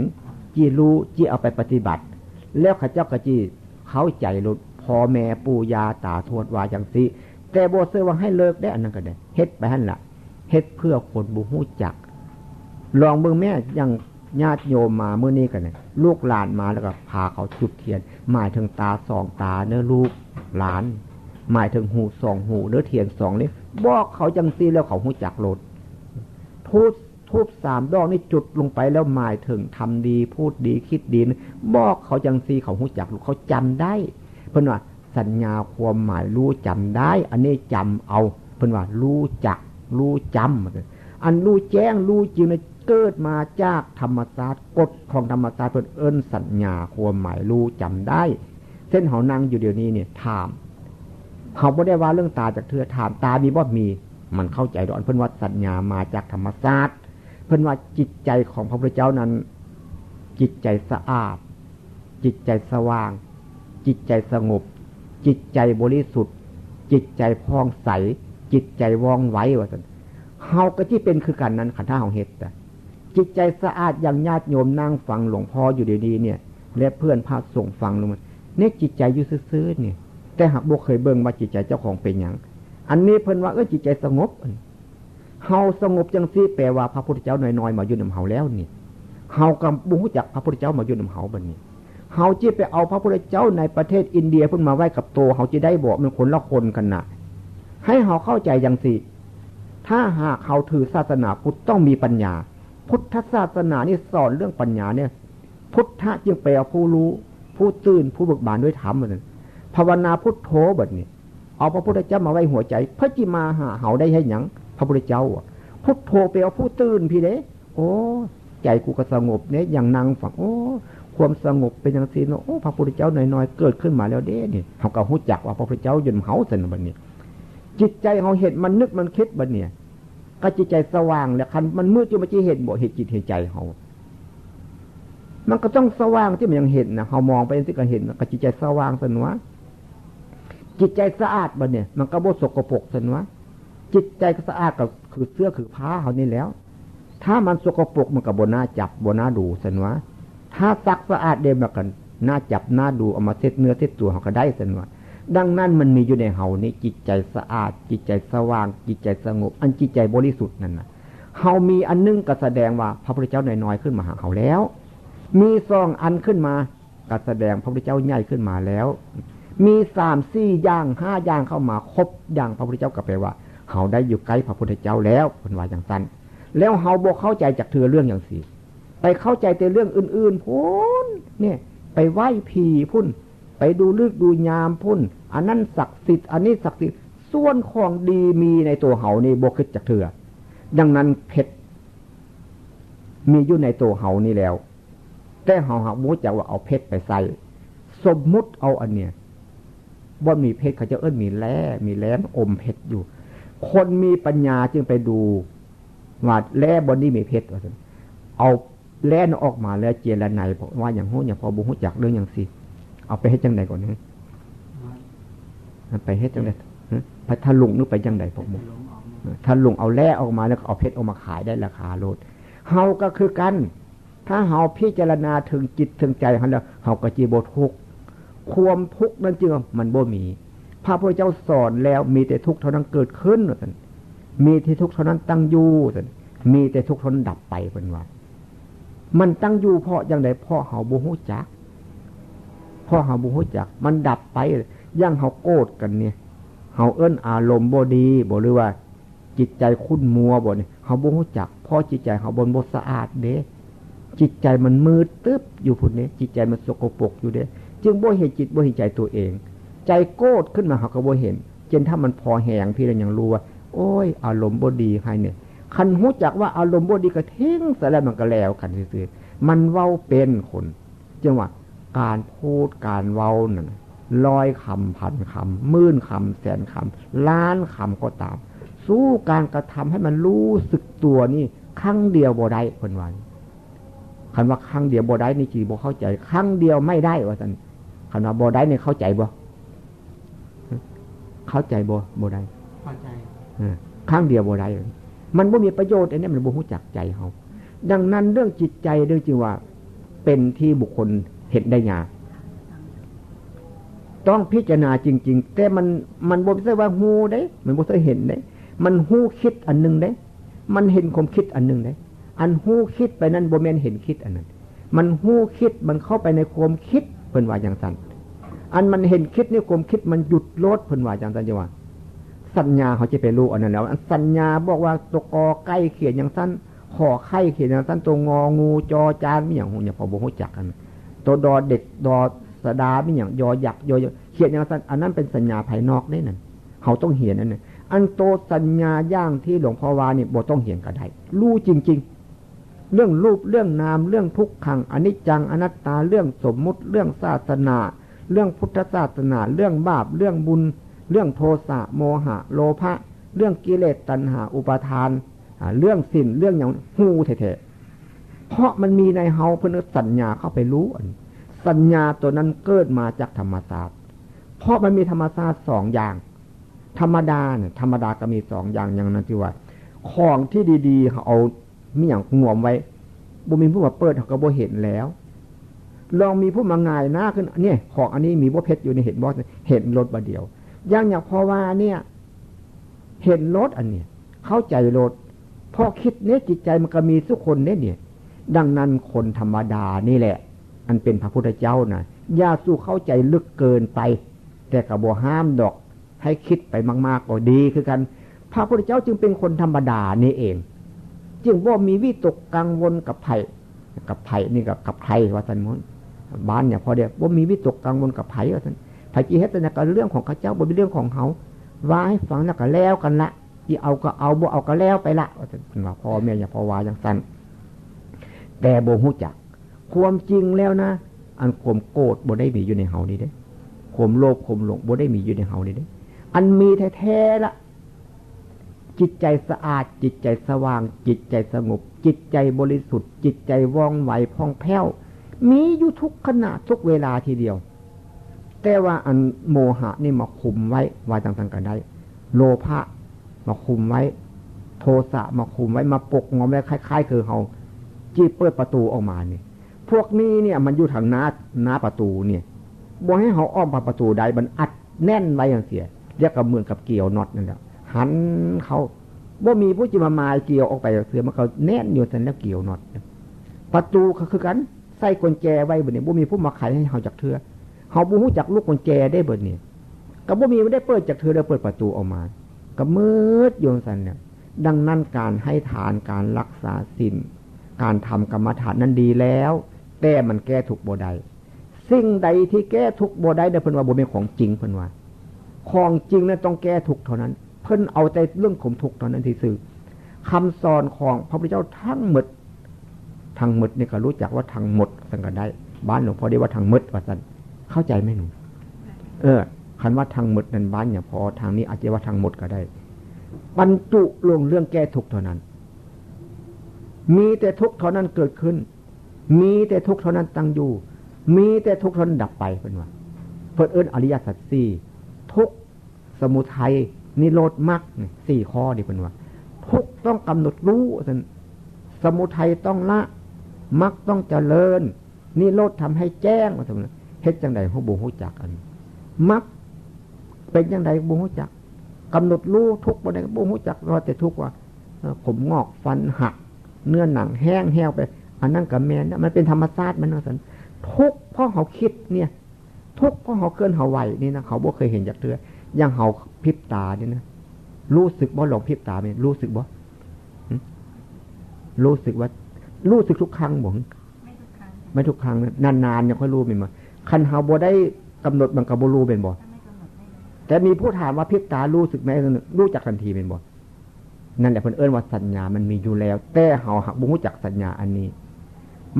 จี้รู้จี้เอาไปปฏิบัติแล้วเขาเจ้าก็จี้เข้าใจรู้พ่อแม่ปู่ย่าตาทวดว่าจังซี่แต่บ่ซื้อว่าให้เลิกได้อันนั้นก็ได้เฮ็ดไปหั่นล่ะเฮ็ดเพื่อคนบ่ฮู้จักลองเบิ่งแม่ยังญาติโยมมาเมื่อนี้กันเนี่ยลูกหลานมาแล้วก็พาเขาจุดเทียนหมายถึงตา2 ตาเนื้อลูกหลานหมายถึงหู2 หูเนื้อเทียน2 นี่บอกเขาจังซี่แล้วเขาฮู้จักโลดทูบ3 ดอกนี่จุดลงไปแล้วหมายถึงทำดีพูดดีคิดดีบอกเขาจังซี่เขาฮู้จักเขาจำได้เพิ่นว่าสัญญาความหมายรู้จำได้อันนี้จำเอาเพิ่นว่ารู้จักรู้จำอันรู้แจ้งรู้จริงเนี่ยเกิดมาจากธรรมชาติกฎของธรรมชาติเพิ่นเอิ้นสัญญาความหมายรู้จำได้เส้นเฮานั่งอยู่เดี๋ยวนี้เนี่ยถามเฮาบ่ได้ว่าเรื่องตาจากเทื่อถามตามีบ่มีมันเข้าใจดอกเพิ่นว่าสัญญามาจากธรรมชาติเพิ่นว่าจิตใจของพระพุทธเจ้านั้นจิตใจสะอาดจิตใจสว่างจิตใจสงบจิตใจบริสุทธิ์จิตใจผ่องใสจิตใจว่องไวว่าซั่นเฮาก็ที่เป็นคือกันนั้นคันถ้าเฮาเฮ็ดจิตใจสะอาดอย่างญาติโยมนั่งฟังหลวงพ่ออยู่ดีๆเนี่ยและเพื่อนพาส่งฟังลงมาเนี่ยจิตใจอยู่ซื่อๆนี่แต่หากบ่เคยเบิ่งว่าจิตใจเจ้าของเป็นหยังอันนี้เพิ่นว่าจิตใจสงบเฮาสงบจังซี่แปลว่าพระพุทธเจ้าน้อยๆมาอยู่นำเฮาแล้วนี่เฮาก็บ่ฮู้จักพระพุทธเจ้ามาอยู่นำเฮาบัดนี้เฮาจิไปเอาพระพุทธเจ้าในประเทศอินเดียเพิ่นมาไว้กับโตเฮาจิได้บ่มันคนละคนกันน่ะให้เฮาเข้าใจจังซี่ถ้าหากเฮาถือศาสนาพุทธต้องมีปัญญาพุทธศาสนานี่สอนเรื่องปัญญาเนี่ยพุทธะจึงแปลว่าผู้รู้ผู้ตื่นผู้เบิกบานด้วยธรรมเหมือนภาวนาพุทโธบัดนี้เอาพระพุทธเจ้ามาไว้หัวใจเพื่อจิมาหาเฮาได้ให้หยังพระพุทธเจ้าพุทโธแปลว่าผู้ตื่นพี่เด้โอ้ใจกูก็สงบเนี่ยอย่างนั่งฟังโอ้ความสงบเป็นจังซี่เนาะโอ้พระพุทธเจ้าน้อยๆเกิดขึ้นมาแล้วเด้นี่เฮาก็ฮู้จักว่าพระพุทธเจ้าอยู่นำเฮาซั่นบัดนี้จิตใจเฮาเฮ็ดมันนึกมันคิดบัดเนี่ยก็จิตใจสว่างแล้วคันมันมืดอยู่มันสิเห็นบ่เห็นจิตเห็นใจเฮามันก็ต้องสว่างที่มันยังเห็นนะเฮามองไปจังซี่ก็เห็นก็จิตใจสว่างซั่นวะจิตใจสะอาดบัดเนี่ยมันก็บ่สกปรกซั่นวะจิตใจสะอาดก็คือเสื้อคือผ้าเฮานี่แล้วถ้ามันสกปรกมันก็บ่น่าจับบ่น่าดูซั่นวะถ้าซักสะอาดเด้มันก็น่าจับน่าดูเอามาเช็ดเนื้อเช็ดตัวเฮาก็ได้ซั่นวะดังนั้นมันมีอยู่ในเฮานี่จิตใจสะอาดจิตใจสว่างจิตใจสงบอันจิตใจบริสุทธิ์นั่นน่ะเฮามีอันนึงก็แสดงว่าพระพุทธเจ้าน้อยๆขึ้นมาหาเฮาแล้วมี2 อันขึ้นมาก็แสดงพระพุทธเจ้าใหญ่ขึ้นมาแล้วมี3-4 อย่าง5 อย่างเข้ามาครบอย่างพระพุทธเจ้าก็แปลว่าเฮาได้อยู่ใกล้พระพุทธเจ้าแล้วเพิ่นว่าจังซั่นแล้วเฮาบ่เข้าใจจากเทื่อเรื่องอย่างซี่ไปเข้าใจแต่เรื่องอื่นๆพุ่นเนี่ยไปไหว้ผีพุ่นไปดูฤกษ์ดูยามพุ่นอันนั้นศักดิ์สิทธิ์อันนี้ศักดิ์สิทธิ์ส่วนของดีมีในตัวเฮานี่บ่คิดจักเทื่อดังนั้นเพชรมีอยู่ในตัวเฮานี่แล้วแต่เฮาหากบ่รู้จักว่าเอาเพชรไปใส่สมมุติเอาอันเนี้ยบ่มีเพชรเขาจะเอิ้นมีแร่อมเพชรอยู่คนมีปัญญาจึงไปดูว่าแร่บ่นี้มีเพชรว่าซั่นเอาแร่ออกมาแล้วเจรไนบอกว่าอย่างโหอย่างพอบ่รู้จักเรื่องอย่างสิเอาไปเฮ็ดจังได๋ก่อนไปเฮ็ดจังได๋พัทลุงนึกไปจังได๋พวกหมู่ถ้าลุงเอาแร่ออกมาแล้วเอาเพชรออกมาขายได้ราคาโลดเฮาก็คือกันถ้าเฮาพิจารณาถึงจิตถึงใจเฮาแล้วเฮาก็สิบ่ทุกข์ความทุกข์นั้นจึงมันบ่มีพระพุทธเจ้าสอนแล้วมีแต่ทุกข์เท่านั้นเกิดขึ้นว่าซั่นมีแต่ทุกข์เท่านั้นตั้งอยู่ว่าซั่นมีแต่ทุกข์เท่านั้นดับไปเพิ่นว่ามันตั้งอยู่เพราะจังได๋เพราะเฮาบ่ฮู้จักเพราะเฮาบ่ฮู้จักมันดับไปอย่างเฮาโกรธกันเนี่ยเฮาเอิ้นอารมณ์บ่ดีบ่หรือว่าจิตใจขุ่นมัวบ่นี่เฮาบ่ฮู้จักเพราะจิตใจเฮาบ่สะอาดเด้จิตใจมันมืดตึ๊บอยู่พุ่นนี่จิตใจมันสกปรกอยู่เด้จึงบ่เห็นจิตบ่เห็นใจตัวเองใจโกรธขึ้นมาเฮาก็บ่เห็นจนถ้ามันพอแห้งพี่แล้วยังรู้ว่าโอ้ยอารมณ์บ่ดีให้เนี่ยคันฮู้จักว่าอารมณ์บ่ดีก็ทิ้งซะแล้วมันก็แล้วกันซื่อๆมันเว้าเป็นคนจังว่าการพูดการเว้านั่น 100 คำพันคำหมื่นคำแสนคำล้านคำก็ตามสู้การกระทำให้มันรู้สึกตัวนี่ครั้งเดียวบ่ได้เพิ่นว่าคันว่าครั้งเดียวบ่ได้นี่จีบ่เข้าใจครั้งเดียวไม่ได้ว่าซั่นคันว่าบ่ได้นี่เข้าใจบ่เข้าใจบ่ได้เข้าใจครั้งเดียวบ่ได้มันบ่มีประโยชน์อันนี้มันบ่รู้จักใจเฮาดังนั้นเรื่องจิตใจเรื่องจริงว่าเป็นที่บุคคลเห็นได้ยากต้องพิจารณาจริงๆแต่มันบ่ใช่ว่าฮู้เด้มันบ่ใช่เห็นเด้มันฮู้คิดอันนึงเด้มันเห็นความคิดอันนึงเด้อันฮู้คิดไปนั้นบ่แม่นเห็นคิดอันนั้นมันฮู้คิดมันเข้าไปในความคิดเพิ่นว่าอย่างนั้นอันมันเห็นคิดในความคิดมันหยุดโลดเพิ่นว่าอย่างนั้นจังว่าสัญญาเขาจะไปรู้อันนั้นแล้วอันสัญญาบอกว่าตัวกอใกล้เขียนอย่างนั้นขอไข่เขียนอย่างนั้นตัวงองูจอจานมีอย่างหูเนี่ยพอบ่ฮู้จักกันตัวดอเด็กดอสดามีอย่างยอยักยอเขียนอย่างนั้นอันนั้นเป็นสัญญาภายนอกได้นั่นเขาต้องเห็นนั่นน่ะอันโตสัญญาย่างที่หลวงพ่อว่านี่บ่ต้องเห็นก็ได้รู้จริงๆเรื่องรูปเรื่องนามเรื่องทุกขังอนิจจังอนัตตาเรื่องสมมุติเรื่องศาสนาเรื่องพุทธศาสนาเรื่องบาปเรื่องบุญเรื่องโทสะโมหะโลภะเรื่องกิเลสตัณหาอุปาทานเรื่องสิ้นเรื่องอย่างหูแท้ๆเพราะมันมีในเฮาเพิ่นสัญญาเข้าไปรู้สัญญาตัวนั้นเกิดมาจากธรรมชาติเพราะมันมีธรรมชาติ2อย่างธรรมดาเนี่ยธรรมดาก็มี2อย่างอย่างนั้นที่ว่าของที่ดีๆเขาเอามีอย่างงวมไว้บ่มีผู้มาเปิดเขาก็บ่เห็นแล้วลองมีผู้มาง่ายหน้าขึ้นเนี่ยของอันนี้มีบ่เพชรอยู่ในเห็นบ่เห็นรถบ่เดียวอย่างพอว่าเนี่ยเห็นรถอันนี้เข้าใจรถพอคิดเนี่ยจิตใจมันก็มีทุกคนเนี่ยดังนั้นคนธรรมดานี่แหละอันเป็นพระพุทธเจ้านะอย่าสู้เข้าใจลึกเกินไปแต่ก็บ่ห้ามดอกให้คิดไปมากๆก็ดีคือกันพระพุทธเจ้าจึงเป็นคนธรรมดานี่เองจึงบ่มีวิตกกังวลกับไผนี่กับใครว่าซั่นมื้อบ้านเนี่ยพอเดียวบ่มีวิตกกังวลกับไผว่าซั่นไผสิเฮ็ดแต่ก็เรื่องของเขาเจ้าบ่เป็นเรื่องของเฮาว่าให้ฟังแล้วก็แล้วกันละสิเอาก็เอาบ่เอาก็แล้วไปละว่าซั่นเพิ่นว่าพ่อแม่อย่าพอว่าจังซั่นแต่บ่ฮู้จักความจริงแล้วนะอันความโกรธบ่ได้มีอยู่ในเฮานี่เด้ความโลภความหลงบ่ได้มีอยู่ในเฮานี่เด้อันมีแท้ๆละจิตใจสะอาดจิตใจสว่างจิตใจสงบจิตใจบริสุทธิ์จิตใจว่องไวผ่องแผ้วมีอยู่ทุกขณะทุกเวลาทีเดียวแต่ว่าอันโมหะนี่มาคุมไว้ว่าจังๆกันได้โลภะมาคุมไว้โทสะมาคุมไว้มาปกงอมไว้คล้ายๆคือเฮาจี้เปิดประตูออกมานี่พวกนี้เนี่ยมันอยู่ทางหน้าประตูเนี่ยบ่ให้เฮาอ้อมประตูใดมันอัดแน่นไว้อย่างเสียเรียกกับเหมือนกับเกี่ยวน็อตนั่นแหละหันเขาบ่มีผู้จิมามาเกี่ยวออกไปเสือมันเขาแน่นอยู่แต่แล้วเกี่ยวน็อตประตูก็คือกันใส่กุญแจไว้บ่เนี่ยบ่มีผู้มาไขให้เฮาจักเทื่อเฮาบ่ฮู้จักลูกกุญแจได้เบิดนี่ก็บ่มีไม่ได้เปิดจักเทื่อได้เปิดประตูออกมาก็มืดอยู่ซั่นเนี่ยดังนั้นการให้ทานการรักษาศีลการทำกรรมฐานนั้นดีแล้วแต่มันแก้ทุกข์บ่ได้สิ่งใดที่แก้ทุกข์บ่ได้เด้อเพิ่นว่าบ่เป็นของจริงเพิ่นว่าของจริงนั้นต้องแก้ทุกข์เท่านั้นเพิ่นเอาแต่เรื่องข่มทุกข์เท่านั้นที่ซื่อคำสอนของพระพุทธเจ้าทั้งหมดนี่ก็รู้จักว่าทั้งหมดซั่นก็ได้บ้านหลวงพ่อได้ว่าทั้งหมดว่าซั่นเข้าใจไหมหนูคันว่าทั้งหมดนั้นบ้านเนี่ยพอทางนี้อาจจะว่าทั้งหมดก็ได้บรรจุลงเรื่องแก้ทุกข์เท่านั้นมีแต่ทุกข์เท่านั้นเกิดขึ้นมีแต่ทุกข์เท่านั้นตั้งอยู่มีแต่ทุกข์เท่านั้นดับไปเพิ่นว่าเพิ่นเอิ้นอริยสัจ4ทุกข์สมุทัยนิโรธมรรค4ข้อนี่เพิ่นว่าทุกข์ต้องกำหนดรู้ซั่นสมุทัยต้องละมรรคต้องเจริญนิโรธทำให้แจ้งว่าซั่นเฮ็ดจังได๋ฮู้บ่ฮู้จักกันมรรคเป็นจังได๋บ่ฮู้จักกำหนดรู้ทุกข์บ่ได้บ่ฮู้จักรอแต่ทุกข์ว่าผมงอกฟันหักเนื้อหนังแห้งแห้วไปอันนั้นก็แม่นนะมันเป็นธรรมชาติมันว่าซั่นทุกข์เพราะเฮาคิดเนี่ยทุกข์เพราะเฮาเคลื่อนเฮาไหวนี่นะเขาบ่เคยเห็นจักเทื่ออย่างเฮาพริบตานี่นะรู้สึกบ่ลองพริบตามั้ยรู้สึกบ่รู้สึกว่ารู้สึกทุกครั้งบ่ไม่ทุกครั้งนานๆเนี่ยค่อยรู้แม่นบ่คันเฮาบ่ได้กำหนดมันก็บ่รู้แม่นบ่แต่มีผู้ถามว่าพริบตารู้สึกมั้ยรู้จักทันทีแม่นบ่นั่นแหละเพิ่นเอิ้นว่าสัญญามันมีอยู่แล้วแต่เฮาบ่รู้จักสัญญาอันนี้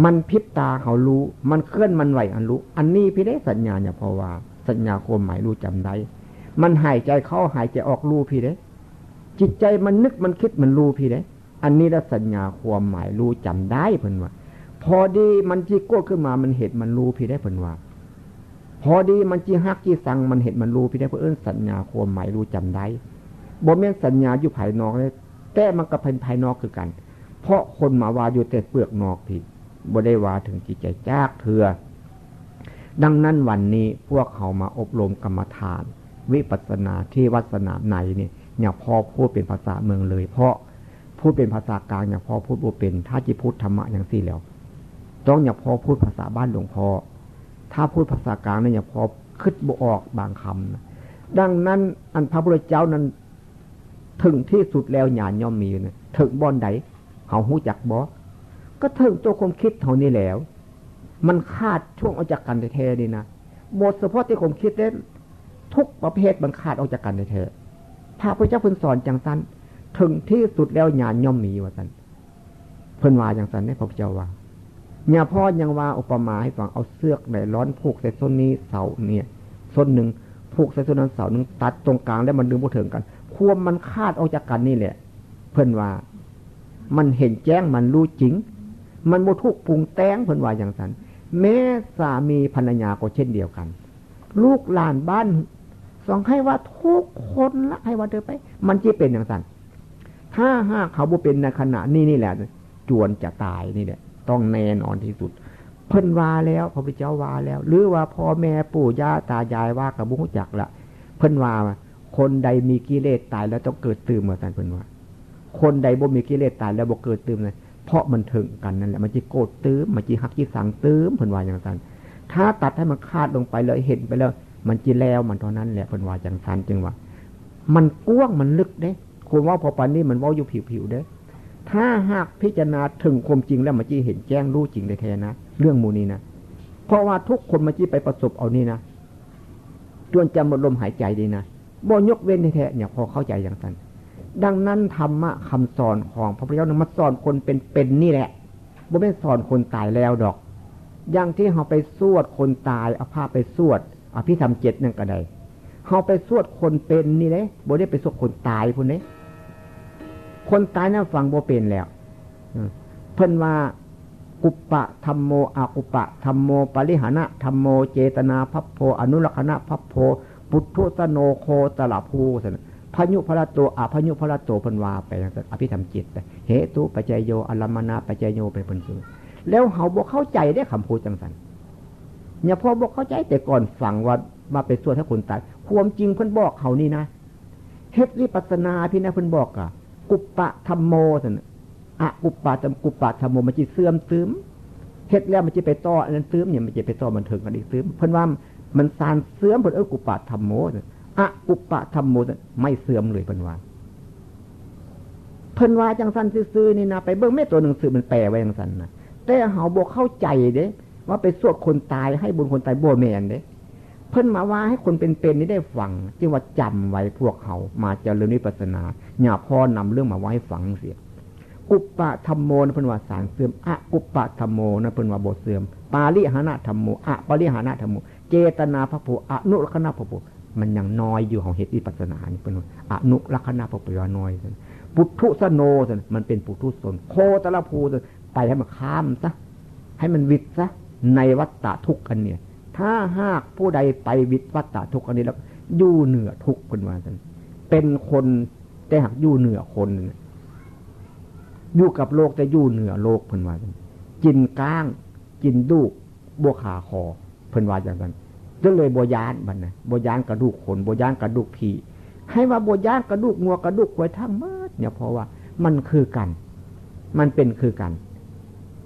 มันพริบตาเฮารู้มันเคลื่อนมันไหวอันรู้อันนี้พี่ได้สัญญาเนี่ยเพราะว่าส สัญญาความหมายรู้จำได้มันหายใจเข้าหายใจออกรู้พี่เด้จิตใจมันนึกมันคิดมันรู้พี่เด้อันนี้ละสัญญาความหมายรู้จำได้เพิ่นว่าพอดีมันจีโก้ขึ้นมามันเห็นมันรู้พี่ได้เพิ่นว่าพอดีมันจีฮักจีสังมันเห็นมันรู้พี่ได้เพิ่นสัญญาความหมายรู้จำได้บ่แม่นสัญญาอยู่ภายนอกเลยแต่มันก็เป็นภายนอกคือกันเพราะคนมาว่าอยู่แต่เปลือกนอกพี่บ่ได้ว่าถึงจิตใจจากเถื่อดังนั้นวันนี้พวกเขามาอบรมกรรมฐานวิปัสสนาที่วัดสนามในนี่อย่าพอพูดเป็นภาษาเมืองเลยเพราะพูดเป็นภาษากลางอย่าพอพูดบ่เป็นถ้าจิพูดธรรมะอย่างสี่แล้วต้องอย่าพอพูดภาษาบ้านหลวงพ่อถ้าพูดภาษากลางเนี่ยอย่าพอคิดบ่ออกบางคำนะดังนั้นอันพระพุทธเจ้านั้นถึงที่สุดแล้วญาณย่อมมีนะถึงบ่อนใดเฮาฮู้จักบ่ก็ถึงตัวความคิดเท่านี้แล้วมันขาดช่วงออกจากกันแท้ๆนี่นะบทเฉพาะที่ความคิดเด้ทุกประเภทมันขาดออกจากกันแท้ๆพระพุทธเจ้าเพิ่นสอนจังซั่นถึงที่สุดแล้วญาณย่อมมีว่าซั่นเพิ่นว่าจังซั่นเนี่ยพระพุทธเจ้าว่าอย่าพ่อยังว่าอุปมาให้ฟังเอาเสือกไหนร้อนผูกใส่ส้นนี้เสาเนี่ยส้นหนึ่งผูกใส่ส้นนั้นเสาหนึ่งตัดตรงกลางแล้วมันดึงบ่ถึงกันควมมันขาดออกจากกันนี่แหละเพิ่นว่ามันเห็นแจ้งมันรู้จริงมันบ่ทุกข์ปรุงแต่งเพิ่นว่าอย่างนั้นแม้สามีภรรยาก็เช่นเดียวกันลูกหลานบ้านสองให้ว่าทุกคนละให้ว่าเดินไปมันจะเป็นอย่างนั้นถ้าหากเขาบ่เป็นในขณะนี้นี่แหละจวนจะตายนี่แหละต้องแน่นอนที่สุดเพิ่นว่าแล้วพระพุทธเจ้าว่าแล้วหรือว่าพ่อแม่ปู่ย่าตายายว่ากับบ่รู้จักละเพิ่นว่าคนใดมีกิเลสตายแล้วต้องเกิดตื่นเหมือนกันเพิ่นว่าคนใดบ่มีกิเลสตายแล้วบ่เกิดตื่นเลยเพราะมันถึงกันนั่นแหละมันจะโกรธตื้มมันจะหักจิสังตื้มเพิ่นว่าอย่างนั้นถ้าตัดให้มันขาดลงไปเลยเห็นไปแล้วมันจะแล้วมันเท่านั้นแหละเพิ่นว่าจังซั่นจึงว่ามันกว้างมันลึกเด้คุณว่าพอปานนี้มันเว้าอยู่ผิวๆเด้ถ้าหากพิจารณาถึงความจริงแล้วมันจะเห็นแจ้งรู้จริงได้แท้นะเรื่องหมู่นี้นะเพราะว่าทุกคนมันจะไปประสบเอานี่นะจนจะหมดลมหายใจดีนะบ่ยกเว้นแท้ๆเนี่ยพอเข้าใจอย่างนั้นดังนั้นธรรมะคำสอนของพระพุทธเจ้านั้นมาสอนคนเป็นนี่แหละบ่แม่นสอนคนตายแล้วดอกอย่างที่เฮาไปสวดคนตายเอาผ้าไปสวดอภิธรรม7นั่นก็ได้เฮาไปสวดคนเป็นนี่เด้บ่ได้ไปสวดคนตายพุ่นเด้คนตายนั้นฟังบ่เป็นแล้วเพิ่นว่ากุปปะธัมโมอากุปปะธัมโมปริหานะธัมโมเจตนาภัพโพอนุรักขณะภัพโพปุถุสโนโคตละภูซั่นพยุพละโตอพยุพละโตเพิ่นว่าไปจังซั่นอภิธรรม7ไปเหตุปัจจัยโยอลัมมนะปัจจัยโยไปเพิ่นซื่อแล้วเฮาบ่เข้าใจได้คำพูดจังซั่นเนี่ยพอบ่เข้าใจแต่ก่อนฟังว่ามาไปสวดให้คนตายความจริงเพิ่นบอกเฮานี่นะเฮ็ดวิปัสสนาพี่นะเพิ่นบอกอ่ะกุปปะธัมโมซั่นอะกุปปะธัมโมมันสิเสื่อมซึมเฮ็ดแล้วมันสิไปต่ออันนั้นซึมเนี่ยมันสิไปต่อมันถึงกันอีกซึมเพิ่นว่ามันสารเสื่อมเพิ่นกุปปะธัมโมอะกุปปะธัมโมไม่เสื่อมเลยเพิ่นว่าจังซั่นซื่อๆนี่นะไปเบิ่งแม่ตัวหนังสือมันแปลไว้จังซั่นนะแต่เฮาบ่เข้าใจเด้ว่าไปสวดคนตายให้บุญคนตายบ่แม่นเด้เพิ่นมาว่าให้คนเป็นๆนี่ได้ฟังจึงว่าจำไว้พวกเขามาเจริญวิปัสสนาอย่าพอนำเรื่องมาไว้ให้ฟังเสียกุปปะธัมโมนะเพิ่นว่าสารเสื่อมอะกุปปะธัมโมนะเพิ่นว่าบ่เสื่อมปาริหานะธัมโมอะปาริหานะธัมโมเจตนาภัพโพอนุรักขณะภัพโพมันยังน้อยอยู่ของเหตุวิปัสสนานี่เพิ่นว่าอนุรักขณะภัพโพน้อยปุถุสโนมันเป็นปุถุชนโคตรภูไปให้มันข้ามซะให้มันวิตซะในวัฏฏะทุกข์อันเนี่ยถ้าหากผู้ใดไปวิตวัฏฏะทุกข์อันนี้แล้วอยู่เหนือทุกข์เป็นว่าซั่นเป็นคนแต่หากอยู่เหนือคนอยู่กับโลกแต่อยู่เหนือโลกเพิ่นว่าซั่นกินก้างกินดูกบ่ขาคอเพิ่นว่าอย่างนั้นก็เลยบ่ย้านบัดน่ะบ่ย้านกระดูกคนบ่ย้านกระดูกผีให้ว่าบ่ย้านกระดูกงัวกระดูกควายทั้งหมดเนี่ยเพราะว่ามันคือกันมันเป็นคือกัน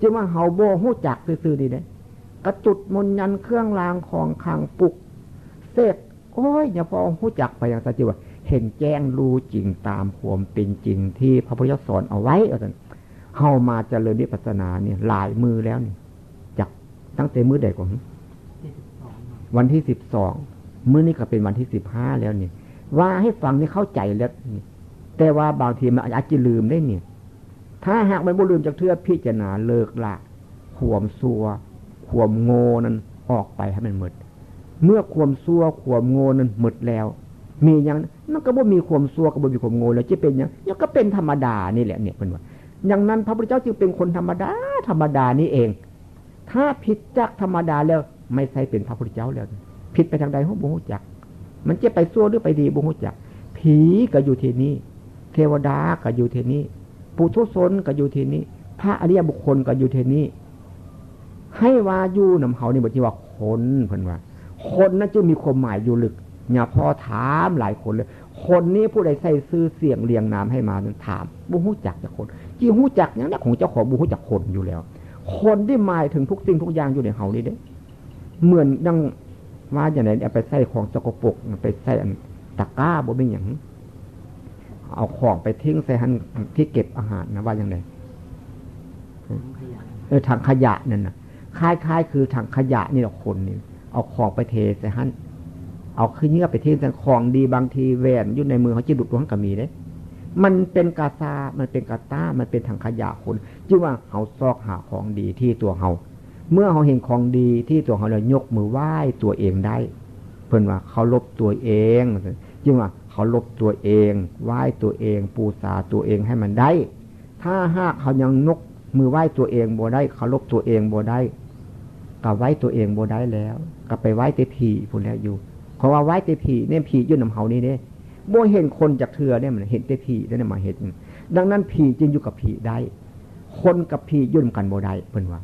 จึงว่าเฮาบ่ฮู้จักซื่อๆนี่เด้กระจุดมนยันเครื่องรางของขลังปุกเสกโอ้ยเนี่ยพอฮู้จักไปอย่างซะจิว่าเห็นแจ้งรู้จริงตามความเป็นจริงที่พระพุทธเจ้าสอนเอาไว้ว่าซั่นเฮามาเจริญวิปัสสนาเนี่ยหลายมือแล้วนี่จักตั้งแต่มื้อใดก่อนวันที่12มื้อนี้ก็เป็นวันที่15แล้วนี่ว่าให้ฟังนี่เข้าใจแล้วแต่ว่าบางทีมันอาจจะลืมได้นี่ถ้าหากมันบ่ลืมจากเทื่อพิจารณาเลิกละความซัวความโง่นั้นออกไปให้มันหมด เมื่อความชั่วความโง่นั้นหมดแล้วมีอย่างมันก็บ่มีความชั่วก็บ่มีความโง่แล้วจะเป็นอย่างยังก็เป็นธรรมดานี่แหละเนี่ยเพิ่นว่าอย่างนั้นพระพุทธเจ้าจึงเป็นคนธรรมดาธรรมดานี่เองถ้าผิดจากธรรมดาแล้วไม่ใช่เป็นพระพุทธเจ้าแล้วผิดไปทางใดบ่ฮู้จักมันจะไปชั่วหรือไปดีบ่ฮู้จักผีก็อยู่ที่นี่เทวดาก็อยู่ที่นี่ปุถุชนก็อยู่ที่นี่พระอริยบุคคลก็อยู่ที่นี่ให้ว่าอยู่นำเฮานี่บ่ที่ว่าคนเพิ่นว่าคนนั้นจึงมีความหมายอยู่ลึกอย่าพอถามหลายคนเลยคนนี้ผู้ใดใส่ชื่อเสียงเรียงนามให้มานั้นถามบ่ฮู้จักจักคนที่ฮู้จักหยังน่ะของเจ้าของบ่ฮู้จักคนอยู่แล้วคนที่หมายถึงทุกสิ่งทุกอย่างอยู่ในเฮานี่เด้เหมือนดังว่าอย่างไรเอาไปใส่ของสกปรกไปใส่อันตะกร้าบ่เป็นหยังเอาของไปทิ้งใส่หันที่เก็บอาหารนะว่าอย่างไรถังขยะนั่นน่ะคล้ายๆคือถังขยะนี่แหละคนนี่เอาของไปเทใส่หันเอาขี้เนื้อไปเทใส่ของดีบางทีแหวนอยู่ในมือเขาจิดุดหันก็มีเด้มันเป็นกาซามันเป็นกาต้ามันเป็นถังขยะคนจึงว่าเฮาซอกหาของดีที่ตัวเฮาเมื่อเฮาเห็นของดีที่ตัวเฮาแล้วยกมือไหว้ตัวเองได้เพิ่นว่าเคารพตัวเองจึงว่าเคารพตัวเองไหว้ตัวเองปูษาตัวเองให้มันได้ถ้าหากเขายังนกมือไหว้ตัวเองบ่ได้เคารพตัวเองบ่ได้ก็ไหว้ตัวเองบ่ได้แล้วก็ไปไหว้แต่ผีพุ่นแล้วอยู่เพราะว่าไหว้แต่ผีเนี่ยผีอยู่นำเฮานี่เด้บ่เห็นคนจากเทือเนี่ยมันเห็นแต่ผีได้มาเห็นดังนั้นผีจึงอยู่กับผีได้คนกับผีอยู่นำกันบ่ได้เพิ่นว่า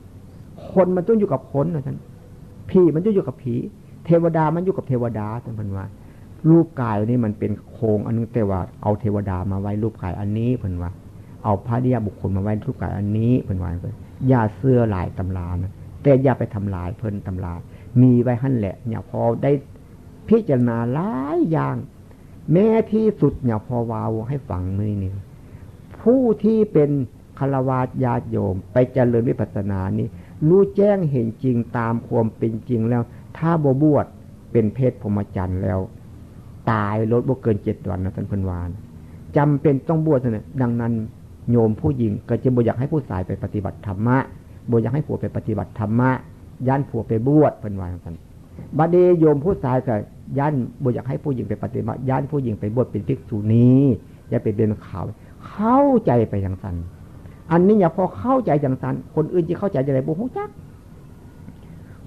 คนมันต้องอยู่กับคนนะท่านผีมันต้องอยู่กับผีเทวดามันอยู่กับเทวดาท่านเพิ่นว่ารูปกายนี่มันเป็นโครงอันนึงแต่ว่าเอาเทวดามาไว้รูปกายอันนี้เพิ่นว่าเอาพระเดียบุคคลมาไว้รูปกายอันนี้เพิ่นว่าอย่าเสื้อหลายตำรานะแต่อย่าไปทำลายเพิ่นตำรามีไว้หั่นแหละเนี่ยพอได้พิจารณาหลายอย่างแม้ที่สุดเนี่ยพอวาวให้ฟังมื้อนี้ผู้ที่เป็นฆราวาสญาติโยมไปเจริญวิปัสสนานี้รู้แจ้งเห็นจริงตามความเป็นจริงแล้วถ้าบ่บวชเป็นเพศพรหมจรรย์แล้วตายลดบ่เกิน7 วันนะท่านเพิ่นว่าจำเป็นต้องบวชนะดังนั้นโยมผู้หญิงก็จะบ่อยากให้ผู้ชายไปปฏิบัติธรรมะบ่อยากให้ผัวไปปฏิบัติธรรมะย่านผัวไปบวชเพิ่นว่าจังซั่นบัดนี้โยมผู้ชายก็ย่านบ่อยากให้ผู้หญิงไปปฏิบัติย่านผู้หญิงไปบวชเป็นภิกษุณีอย่าไปเป็นข่าวเข้าใจไปจังซั่นอันนี้อย่าพอเข้าใจจังซั่นคนอื่นสิเข้าใจจังได๋บ่ฮู้จัก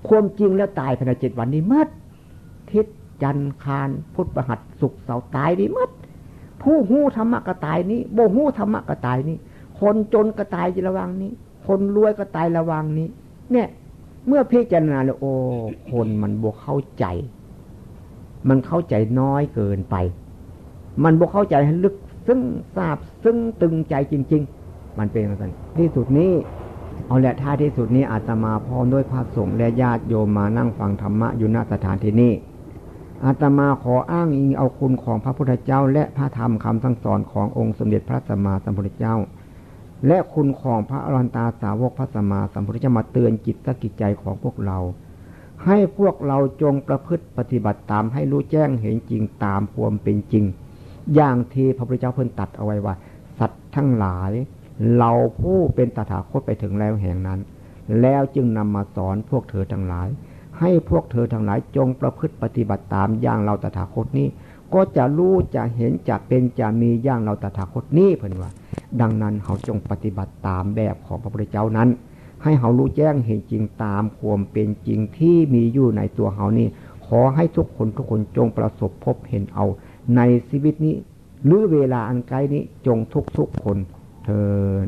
ความจริงแล้วตายภายใน7 วันนี้หมดทิศจันทร์คารพุธพฤหัสศุกร์เสาร์ตายนี่หมดผู้ฮู้ธรรมะก็ตายนี้บ่ฮู้ธรรมะก็ตายนี้คนจนก็ตายอยู่ระหว่างนี้คนรวยก็ตายระหว่างนี้เนี่ยเมื่อพิจารณาแล้วโอ้คนมันบ่เข้าใจมันเข้าใจน้อยเกินไปมันบ่เข้าใจให้ลึกซึ้งซาบซึ้งตึงใจจริงๆมันเป็นอย่างนั้นที่สุดนี้เอาแหละท้ายที่สุดนี้อาตมาพร้อมด้วยพระสงฆ์และญาติโยมมานั่งฟังธรรมะอยู่ณสถานที่นี้อาตมาขออ้างอิงเอาคุณของพระพุทธเจ้าและพระธรรมคำสั่งสอนขององค์สมเด็จพระสัมมาสัมพุทธเจ้าและคุณของพระอรหันตสาวกพระสัมมาสัมพุทธเจ้ามาเตือนจิตสกิจใจของพวกเราให้พวกเราจงประพฤติปฏิบัติตามให้รู้แจ้งเห็นจริงตามความเป็นจริงอย่างที่พระพุทธเจ้าเพิ่นตรัสเอาไว้ว่าสัตว์ทั้งหลายเราผู้เป็นตถาคตไปถึงแล้วแห่งนั้นแล้วจึงนำมาสอนพวกเธอทั้งหลายให้พวกเธอทั้งหลายจงประพฤติปฏิบัติตามอย่างเราตถาคตนี้ก็จะรู้จะเห็นจะเป็นจะมีอย่างเราตถาคตนี้เพิ่นว่าดังนั้นเขาจงปฏิบัติตามแบบของพระพุทธเจ้านั้นให้เขารู้แจ้งเห็นจริงตามความเป็นจริงที่มีอยู่ในตัวเขานี่ขอให้ทุกคนจงประสบพบเห็นเอาในชีวิตนี้หรือเวลาอันใกล้นี้จงทุกคนเถิด